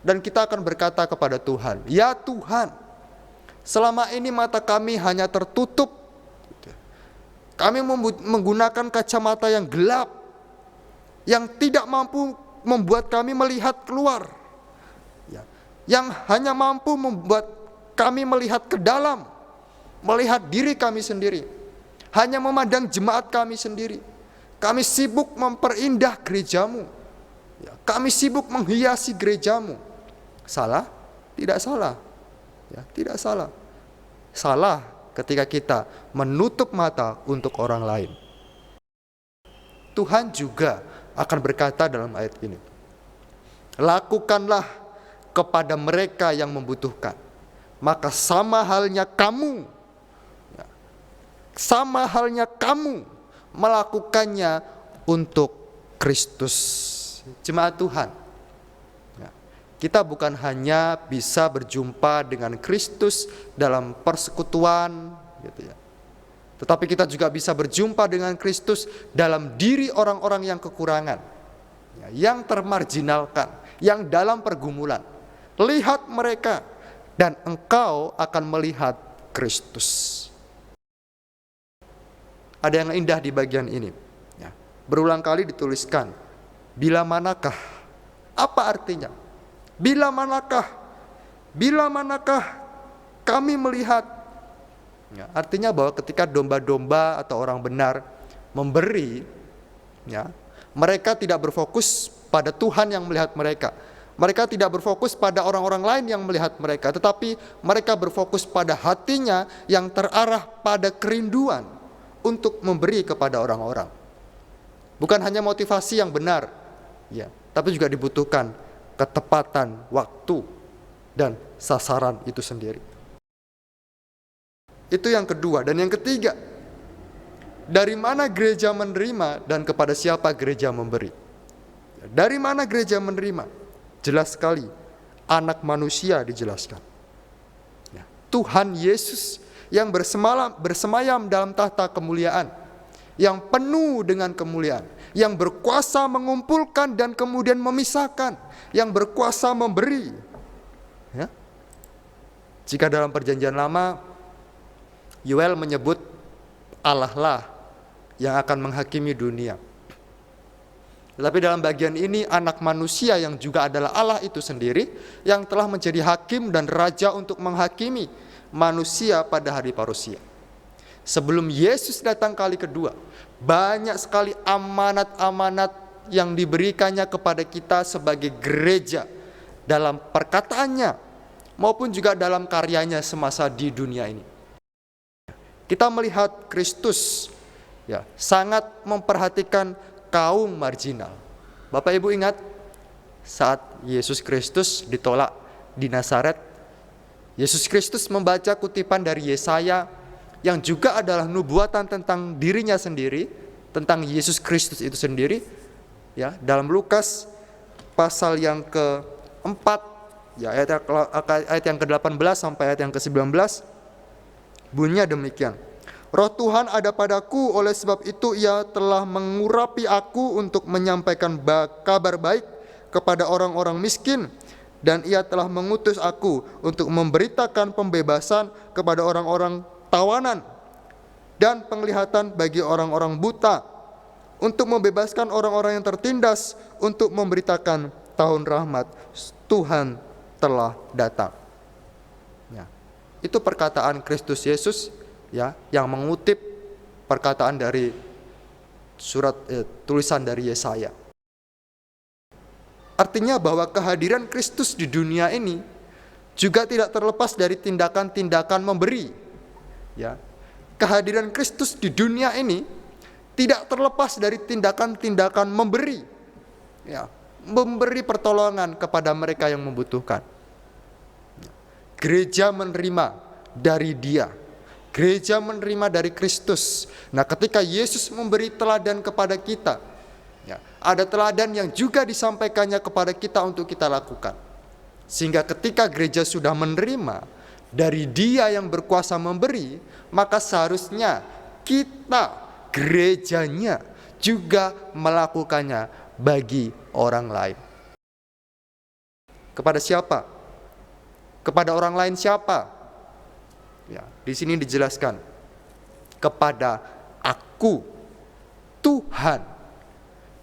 dan kita akan berkata kepada Tuhan, ya Tuhan, Selama ini mata kami hanya tertutup. Kami menggunakan kacamata yang gelap, yang tidak mampu membuat kami melihat keluar, yang hanya mampu membuat kami melihat ke dalam, melihat diri kami sendiri, hanya memandang jemaat kami sendiri. Kami sibuk memperindah gerejamu, kami sibuk menghiasi gerejamu. Salah? Tidak salah. Tidak salah. Salah ketika kita menutup mata untuk orang lain. Tuhan juga akan berkata dalam ayat ini, lakukanlah kepada mereka yang membutuhkan, maka sama halnya kamu melakukannya untuk Kristus. Jemaat Tuhan, kita bukan hanya bisa berjumpa dengan Kristus dalam persekutuan, tetapi kita juga bisa berjumpa dengan Kristus dalam diri orang-orang yang kekurangan, yang termarginalkan, yang dalam pergumulan. Lihat mereka, dan engkau akan melihat Kristus. Ada yang indah di bagian ini. Berulang kali dituliskan, bila manakah? Apa artinya? Bila manakah kami melihat? Artinya bahwa ketika domba-domba atau orang benar memberi, mereka tidak berfokus pada Tuhan yang melihat mereka. Mereka tidak berfokus pada orang-orang lain yang melihat mereka, tetapi mereka berfokus pada hatinya yang terarah pada kerinduan untuk memberi kepada orang-orang. Bukan hanya motivasi yang benar, tapi juga dibutuhkan ketepatan waktu dan sasaran itu sendiri. Itu yang kedua. Dan yang ketiga, dari mana gereja menerima dan kepada siapa gereja memberi? Dari mana gereja menerima? Jelas sekali, anak manusia dijelaskan. Tuhan Yesus yang bersemayam dalam tahta kemuliaan, yang penuh dengan kemuliaan, yang berkuasa mengumpulkan dan kemudian memisahkan, yang berkuasa memberi. Jika dalam perjanjian lama, Yoel menyebut Allah lah yang akan menghakimi dunia. Tetapi dalam bagian ini, anak manusia yang juga adalah Allah itu sendiri, yang telah menjadi hakim dan raja untuk menghakimi manusia pada hari parusia. Sebelum Yesus datang kali kedua, banyak sekali amanat-amanat yang diberikannya kepada kita sebagai gereja, dalam perkataannya maupun juga dalam karyanya semasa di dunia ini. Kita melihat Kristus sangat memperhatikan kaum marginal. Bapak Ibu ingat saat Yesus Kristus ditolak di Nazaret, Yesus Kristus membaca kutipan dari Yesaya yang juga adalah nubuatan tentang dirinya sendiri, tentang Yesus Kristus itu sendiri, dalam Lukas pasal yang keempat, ayat yang ke-18 sampai ayat yang ke-19, bunyinya demikian. Roh Tuhan ada padaku, oleh sebab itu Ia telah mengurapi aku untuk menyampaikan kabar baik kepada orang-orang miskin, dan Ia telah mengutus aku untuk memberitakan pembebasan kepada orang-orang tawanan dan penglihatan bagi orang-orang buta, untuk membebaskan orang-orang yang tertindas, untuk memberitakan tahun rahmat Tuhan telah datang. Itu perkataan Kristus Yesus yang mengutip perkataan dari tulisan dari Yesaya. Artinya bahwa kehadiran Kristus di dunia ini juga tidak terlepas dari tindakan-tindakan memberi. Kehadiran Kristus di dunia ini tidak terlepas dari tindakan-tindakan memberi. Memberi pertolongan kepada mereka yang membutuhkan. Gereja menerima dari Dia. Gereja menerima dari Kristus. Nah, ketika Yesus memberi teladan kepada kita, ada teladan yang juga disampaikannya kepada kita untuk kita lakukan. Sehingga ketika gereja sudah menerima dari Dia yang berkuasa memberi, maka seharusnya kita, gerejanya, juga melakukannya bagi orang lain. Kepada siapa? Kepada orang lain siapa? Ya, di sini dijelaskan kepada aku, Tuhan.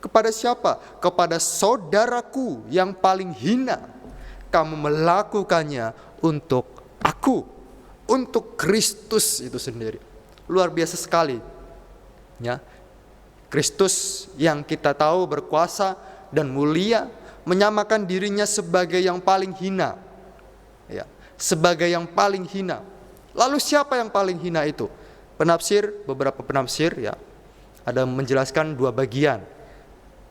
Kepada siapa? Kepada saudaraku yang paling hina. Kamu melakukannya untuk aku, untuk Kristus itu sendiri. Luar biasa sekali. Ya. Kristus yang kita tahu berkuasa dan mulia menyamakan dirinya sebagai yang paling hina. Ya, sebagai yang paling hina. Lalu siapa yang paling hina itu? Beberapa penafsir ya, ada menjelaskan dua bagian.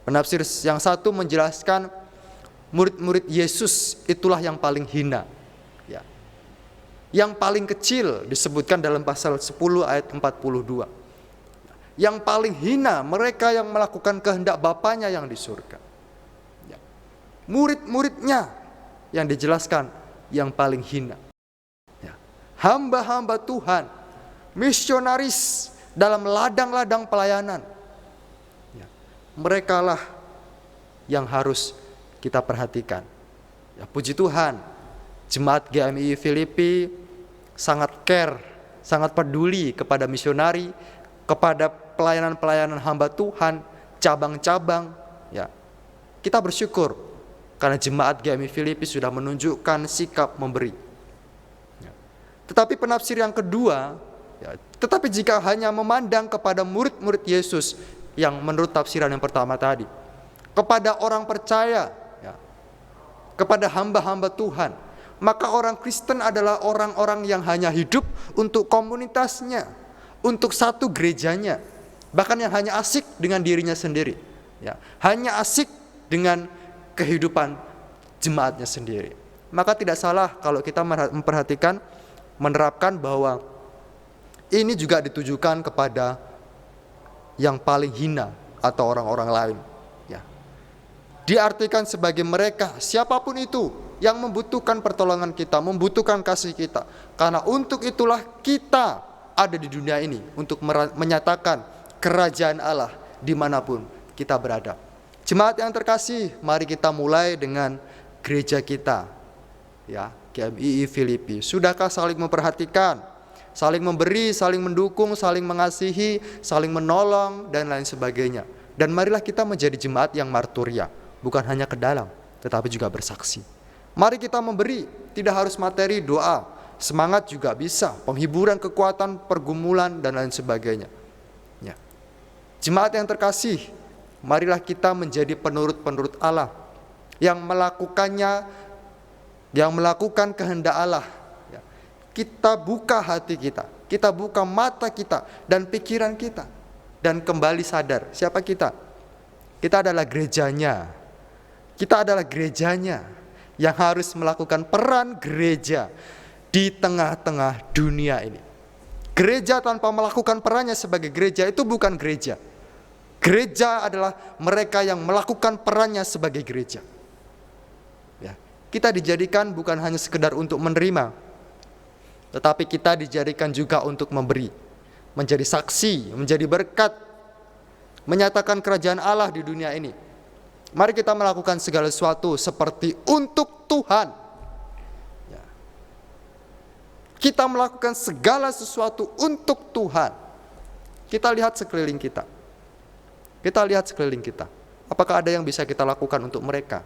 Penafsir yang satu menjelaskan murid-murid Yesus itulah yang paling hina. Ya. Yang paling kecil disebutkan dalam pasal 10 ayat 42. Yang paling hina mereka yang melakukan kehendak Bapanya yang di surga. Ya. Murid-muridnya yang dijelaskan yang paling hina. Ya. Hamba-hamba Tuhan, misionaris dalam ladang-ladang pelayanan. Mereka lah yang harus kita perhatikan. Ya, puji Tuhan, jemaat GMI Filipi sangat care, sangat peduli kepada misionari, kepada pelayanan-pelayanan hamba Tuhan, cabang-cabang. Ya, kita bersyukur karena jemaat GMI Filipi sudah menunjukkan sikap memberi. Ya. Tetapi penafsir yang kedua, ya, tetapi jika hanya memandang kepada murid-murid Yesus, yang menurut tafsiran yang pertama tadi, kepada orang percaya, ya, kepada hamba-hamba Tuhan, maka orang Kristen adalah orang-orang yang hanya hidup untuk komunitasnya, untuk satu gerejanya, bahkan yang hanya asik dengan dirinya sendiri, ya, hanya asik dengan kehidupan jemaatnya sendiri. Maka tidak salah kalau kita memperhatikan, menerapkan bahwa ini juga ditujukan kepada yang paling hina atau orang-orang lain. Ya. Diartikan sebagai mereka, siapapun itu yang membutuhkan pertolongan kita, membutuhkan kasih kita. Karena untuk itulah kita ada di dunia ini, untuk menyatakan kerajaan Allah dimanapun kita berada. Jemaat yang terkasih, mari kita mulai dengan gereja kita. Ya, GMI Filipi. Sudahkah saling memperhatikan? Saling memberi, saling mendukung, saling mengasihi, saling menolong, dan lain sebagainya. Dan marilah kita menjadi jemaat yang marturia, bukan hanya ke dalam, tetapi juga bersaksi. Mari kita memberi, tidak harus materi, doa, semangat juga bisa, penghiburan, kekuatan, pergumulan, dan lain sebagainya. Ya. Jemaat yang terkasih, marilah kita menjadi penurut-penurut Allah, yang melakukannya, yang melakukan kehendak Allah. Kita buka hati kita buka mata kita dan pikiran kita, dan kembali sadar siapa kita. Kita adalah gerejanya. Kita adalah gerejanya yang harus melakukan peran gereja di tengah-tengah dunia ini. Gereja tanpa melakukan perannya sebagai gereja itu bukan gereja. Gereja adalah mereka yang melakukan perannya sebagai gereja. Ya, kita dijadikan bukan hanya sekedar untuk menerima, tetapi kita dijadikan juga untuk memberi, menjadi saksi, menjadi berkat, menyatakan kerajaan Allah di dunia ini. Mari kita melakukan segala sesuatu seperti untuk Tuhan. Ya. Kita melakukan segala sesuatu untuk Tuhan. Kita lihat sekeliling kita. Kita lihat sekeliling kita. Apakah ada yang bisa kita lakukan untuk mereka?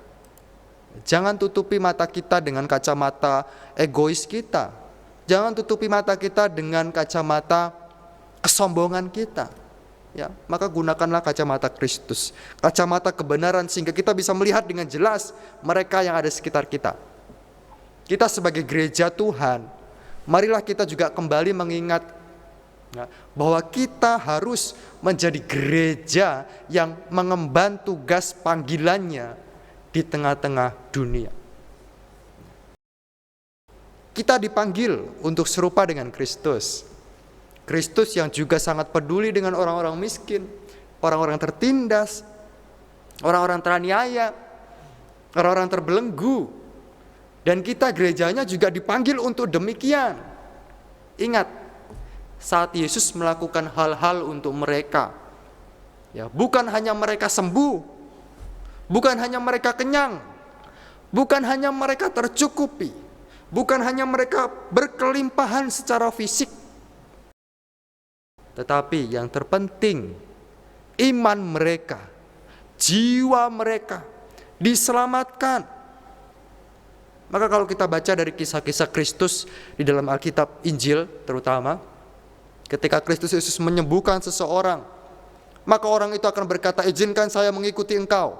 Jangan tutupi mata kita dengan kacamata egois kita. Jangan tutupi mata kita dengan kacamata kesombongan kita. Ya, maka gunakanlah kacamata Kristus, kacamata kebenaran, sehingga kita bisa melihat dengan jelas mereka yang ada di sekitar kita. Kita sebagai gereja Tuhan, marilah kita juga kembali mengingat ya, bahwa kita harus menjadi gereja yang mengemban tugas panggilannya di tengah-tengah dunia. Kita dipanggil untuk serupa dengan Kristus. Kristus yang juga sangat peduli dengan orang-orang miskin, orang-orang tertindas, orang-orang teraniaya, orang-orang terbelenggu. Dan kita gerejanya juga dipanggil untuk demikian. Ingat, saat Yesus melakukan hal-hal untuk mereka, ya, bukan hanya mereka sembuh, bukan hanya mereka kenyang, bukan hanya mereka tercukupi, Bukan hanya mereka berkelimpahan secara fisik, tetapi yang terpenting iman mereka, jiwa mereka diselamatkan. Maka kalau kita baca dari kisah-kisah Kristus di dalam Alkitab Injil terutama, ketika Kristus Yesus menyembuhkan seseorang, maka orang itu akan berkata, izinkan saya mengikuti engkau.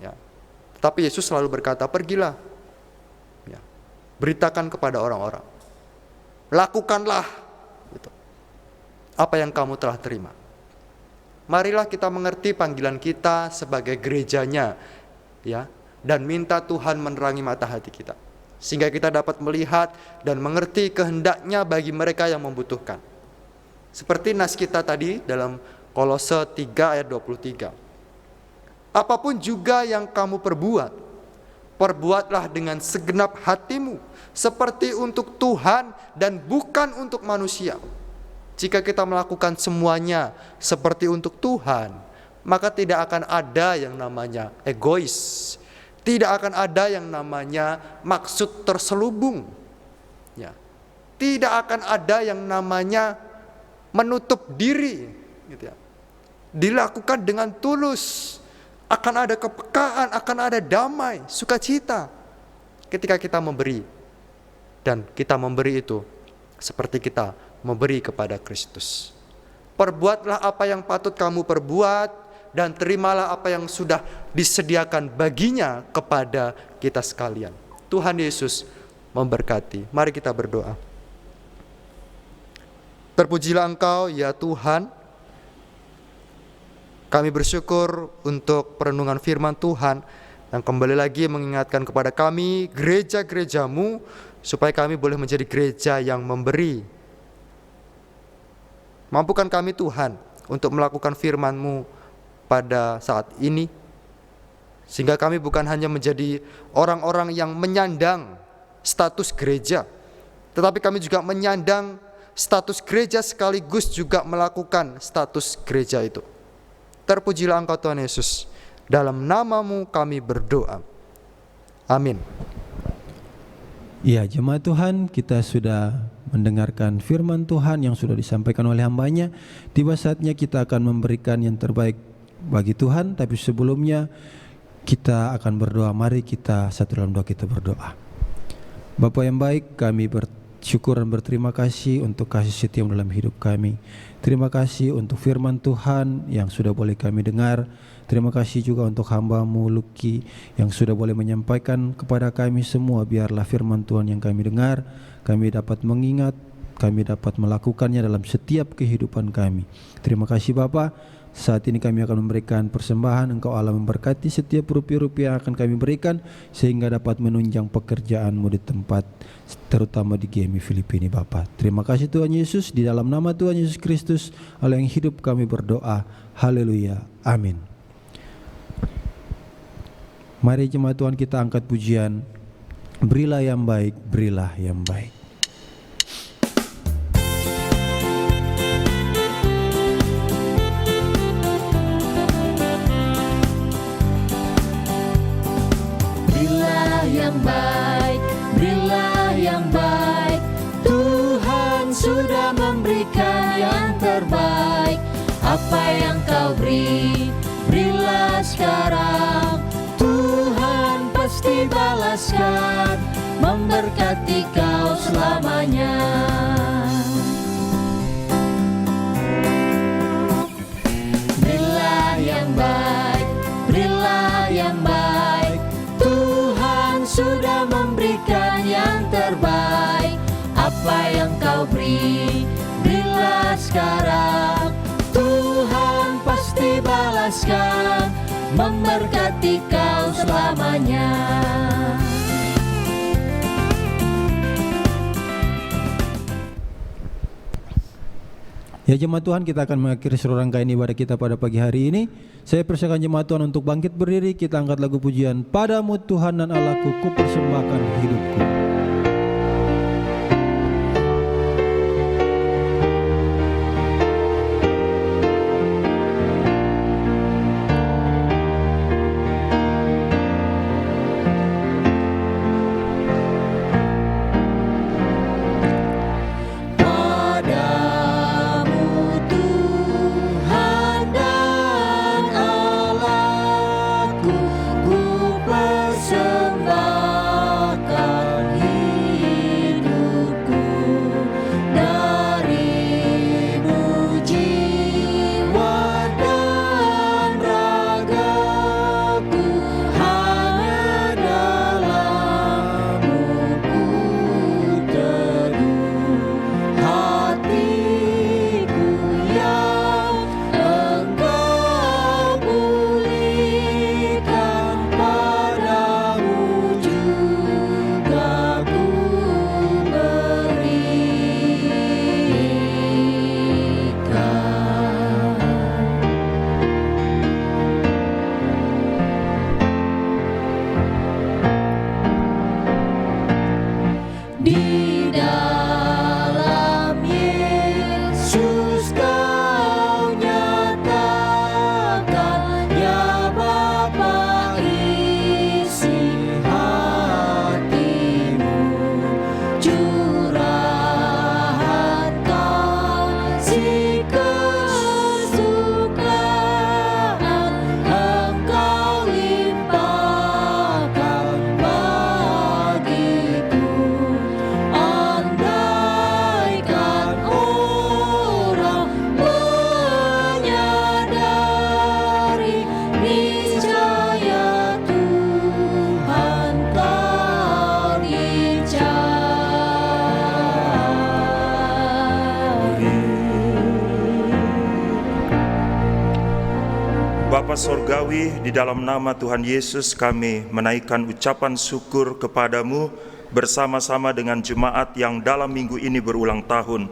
Ya. Tapi Yesus selalu berkata, pergilah. Ya. Beritakan kepada orang-orang. Lakukanlah gitu, apa yang kamu telah terima. Marilah kita mengerti panggilan kita sebagai gerejanya, ya, dan minta Tuhan menerangi mata hati kita, sehingga kita dapat melihat dan mengerti kehendaknya bagi mereka yang membutuhkan. Seperti nas kita tadi dalam Kolose 3 ayat 23. Apapun juga yang kamu perbuat, perbuatlah dengan segenap hatimu, seperti untuk Tuhan dan bukan untuk manusia. Jika kita melakukan semuanya seperti untuk Tuhan, maka tidak akan ada yang namanya egois. Tidak akan ada yang namanya maksud terselubung. Ya. Tidak akan ada yang namanya menutup diri. Gitu ya. Dilakukan dengan tulus. Akan ada kepekaan, akan ada damai, sukacita ketika kita memberi. Dan kita memberi itu seperti kita memberi kepada Kristus. Perbuatlah apa yang patut kamu perbuat, dan terimalah apa yang sudah disediakan baginya kepada kita sekalian. Tuhan Yesus memberkati. Mari kita berdoa. Terpujilah Engkau ya Tuhan. Kami bersyukur untuk perenungan firman Tuhan yang kembali lagi mengingatkan kepada kami gereja-gereja-Mu, supaya kami boleh menjadi gereja yang memberi. Mampukan kami Tuhan untuk melakukan firman-Mu pada saat ini, sehingga kami bukan hanya menjadi orang-orang yang menyandang status gereja, tetapi kami juga menyandang status gereja sekaligus juga melakukan status gereja itu. Terpujilah Engkau Tuhan Yesus. Dalam nama-Mu kami berdoa. Amin. Ya, jemaat Tuhan, kita sudah mendengarkan firman Tuhan yang sudah disampaikan oleh hamba-Nya. Tiba saatnya kita akan memberikan yang terbaik bagi Tuhan, tapi sebelumnya kita akan berdoa. Mari kita satu dalam doa kita berdoa. Bapa yang baik, kami bersyukur dan berterima kasih untuk kasih setia dalam hidup kami. Terima kasih untuk firman Tuhan yang sudah boleh kami dengar. Terima kasih juga untuk hamba-Mu Lucky yang sudah boleh menyampaikan kepada kami semua. Biarlah firman Tuhan yang kami dengar, kami dapat mengingat, kami dapat melakukannya dalam setiap kehidupan kami. Terima kasih Bapa. Saat ini kami akan memberikan persembahan. Engkau Allah memberkati setiap rupiah-rupiah yang akan kami berikan, sehingga dapat menunjang pekerjaan-Mu di tempat, terutama di GMI Filipina Bapa. Terima kasih Tuhan Yesus. Di dalam nama Tuhan Yesus Kristus Allah yang hidup kami berdoa. Haleluya. Amin. Mari jemaat Tuhan kita angkat pujian. Berilah yang baik, berilah yang baik. Berilah yang baik, berilah yang baik. Tuhan sudah memberikan yang terbaik. Apa yang Kau beri, berilah sekarang. Tuhan pasti balaskan, memberkati kau selamanya. Berilah yang baik, berilah yang baik. Tuhan sudah memberikan yang terbaik. Apa yang Kau beri, berilah sekarang. Tuhan pasti balaskan, memberkati kau selamanya. Ya jemaat Tuhan, kita akan mengakhiri seluruh rangkaian ibadah kita pada pagi hari ini. Saya persilakan jemaat Tuhan untuk bangkit berdiri. Kita angkat lagu pujian, Padamu Tuhan dan Allahku, ku persembahkan hidupku. kasih kesukaan Engkau limpahkan bagiku. Andaikan orang menyadari, niscaya Tuhan kau dicari. Bapa Sorgawi, di dalam nama Tuhan Yesus kami menaikkan ucapan syukur kepadamu bersama-sama dengan jemaat yang dalam minggu ini berulang tahun.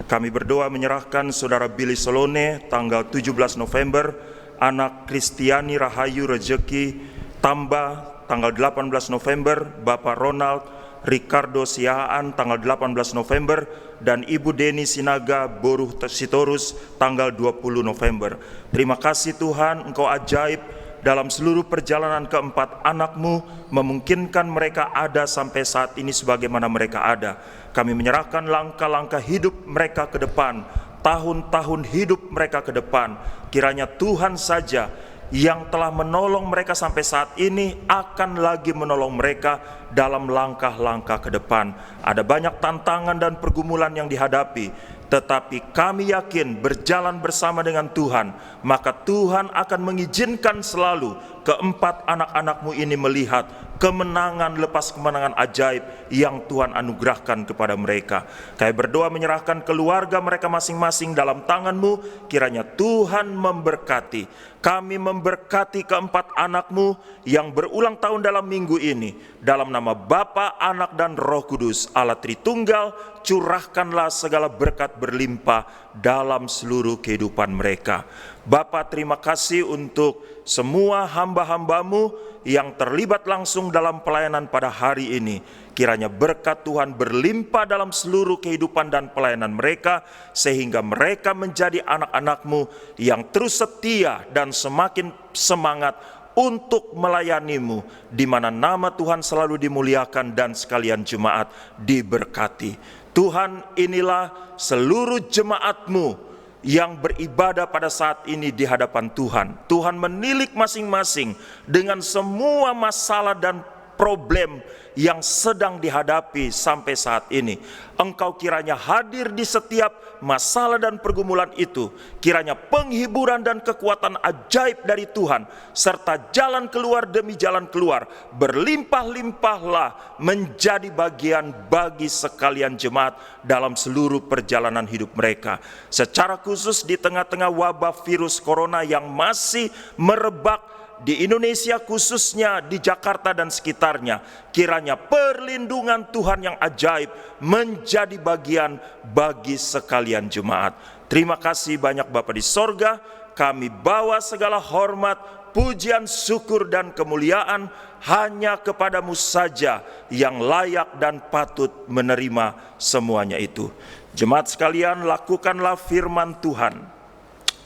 Kami berdoa menyerahkan Saudara Billy Solone tanggal 17 November, anak Kristiani Rahayu Rejeki Tamba tanggal 18 November, Bapak Ronald Ricardo Siahaan tanggal 18 November, dan Ibu Deni Sinaga Boruh Sitorus tanggal 20 November. Terima kasih Tuhan, Engkau ajaib dalam seluruh perjalanan keempat anakmu, memungkinkan mereka ada sampai saat ini sebagaimana mereka ada. Kami menyerahkan langkah-langkah hidup mereka ke depan, tahun-tahun hidup mereka ke depan. Kiranya Tuhan saja yang telah menolong mereka sampai saat ini akan lagi menolong mereka dalam langkah-langkah ke depan. Ada banyak tantangan dan pergumulan yang dihadapi, tetapi kami yakin berjalan bersama dengan Tuhan, maka Tuhan akan mengizinkan selalu keempat anak-anakmu ini melihat kemenangan lepas kemenangan ajaib yang Tuhan anugerahkan kepada mereka. Kami berdoa menyerahkan keluarga mereka masing-masing dalam tangan-Mu, kiranya Tuhan memberkati. Kami memberkati keempat anakmu yang berulang tahun dalam minggu ini. Dalam nama Bapa, Anak, dan Roh Kudus, Allah Tritunggal, curahkanlah segala berkat berlimpah dalam seluruh kehidupan mereka. Bapa, terima kasih untuk semua hamba-hambamu yang terlibat langsung dalam pelayanan pada hari ini. Kiranya berkat Tuhan berlimpah dalam seluruh kehidupan dan pelayanan mereka, sehingga mereka menjadi anak-anak-Mu yang terus setia dan semakin semangat untuk melayani-Mu, di mana nama Tuhan selalu dimuliakan dan sekalian jemaat diberkati. Tuhan, inilah seluruh jemaat-Mu yang beribadah pada saat ini di hadapan Tuhan. Tuhan menilik masing-masing dengan semua masalah dan problem yang sedang dihadapi sampai saat ini. Engkau kiranya hadir di setiap masalah dan pergumulan itu. Kiranya penghiburan dan kekuatan ajaib dari Tuhan, serta jalan keluar demi jalan keluar, berlimpah-limpahlah menjadi bagian bagi sekalian jemaat dalam seluruh perjalanan hidup mereka. Secara khusus di tengah-tengah wabah virus corona yang masih merebak di Indonesia, khususnya di Jakarta dan sekitarnya, kiranya perlindungan Tuhan yang ajaib menjadi bagian bagi sekalian jemaat. Terima kasih banyak Bapa di sorga. Kami bawa segala hormat, pujian, syukur, dan kemuliaan hanya kepadamu saja yang layak dan patut menerima semuanya itu. Jemaat sekalian, lakukanlah firman Tuhan.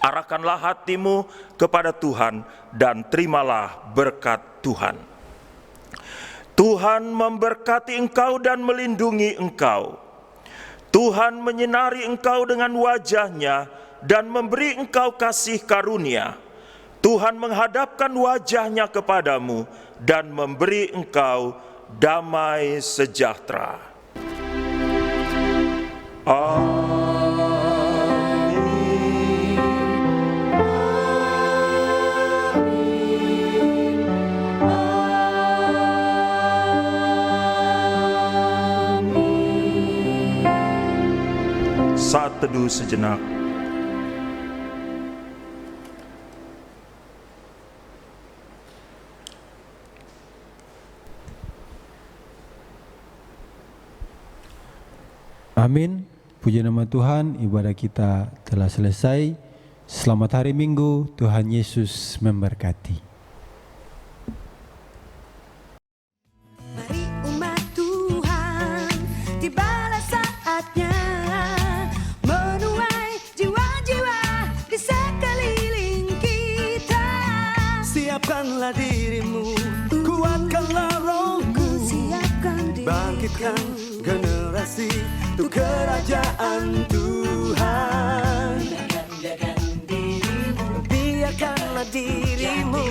Arahkanlah hatimu kepada Tuhan dan terimalah berkat Tuhan. Tuhan memberkati engkau dan melindungi engkau. Tuhan menyinari engkau dengan wajah-Nya dan memberi engkau kasih karunia. Tuhan menghadapkan wajah-Nya kepadamu dan memberi engkau damai sejahtera. Saat teduh sejenak. Amin. Puji nama Tuhan, ibadah kita telah selesai. Selamat hari Minggu, Tuhan Yesus memberkati. Mari umat Tuhan, tibalah saatnya menuai jiwa-jiwa di sekeliling kita. Siapkanlah dirimu, kuatkanlah rohmu, bangkitkan generasi untuk kerajaan Tuhan. dirimu.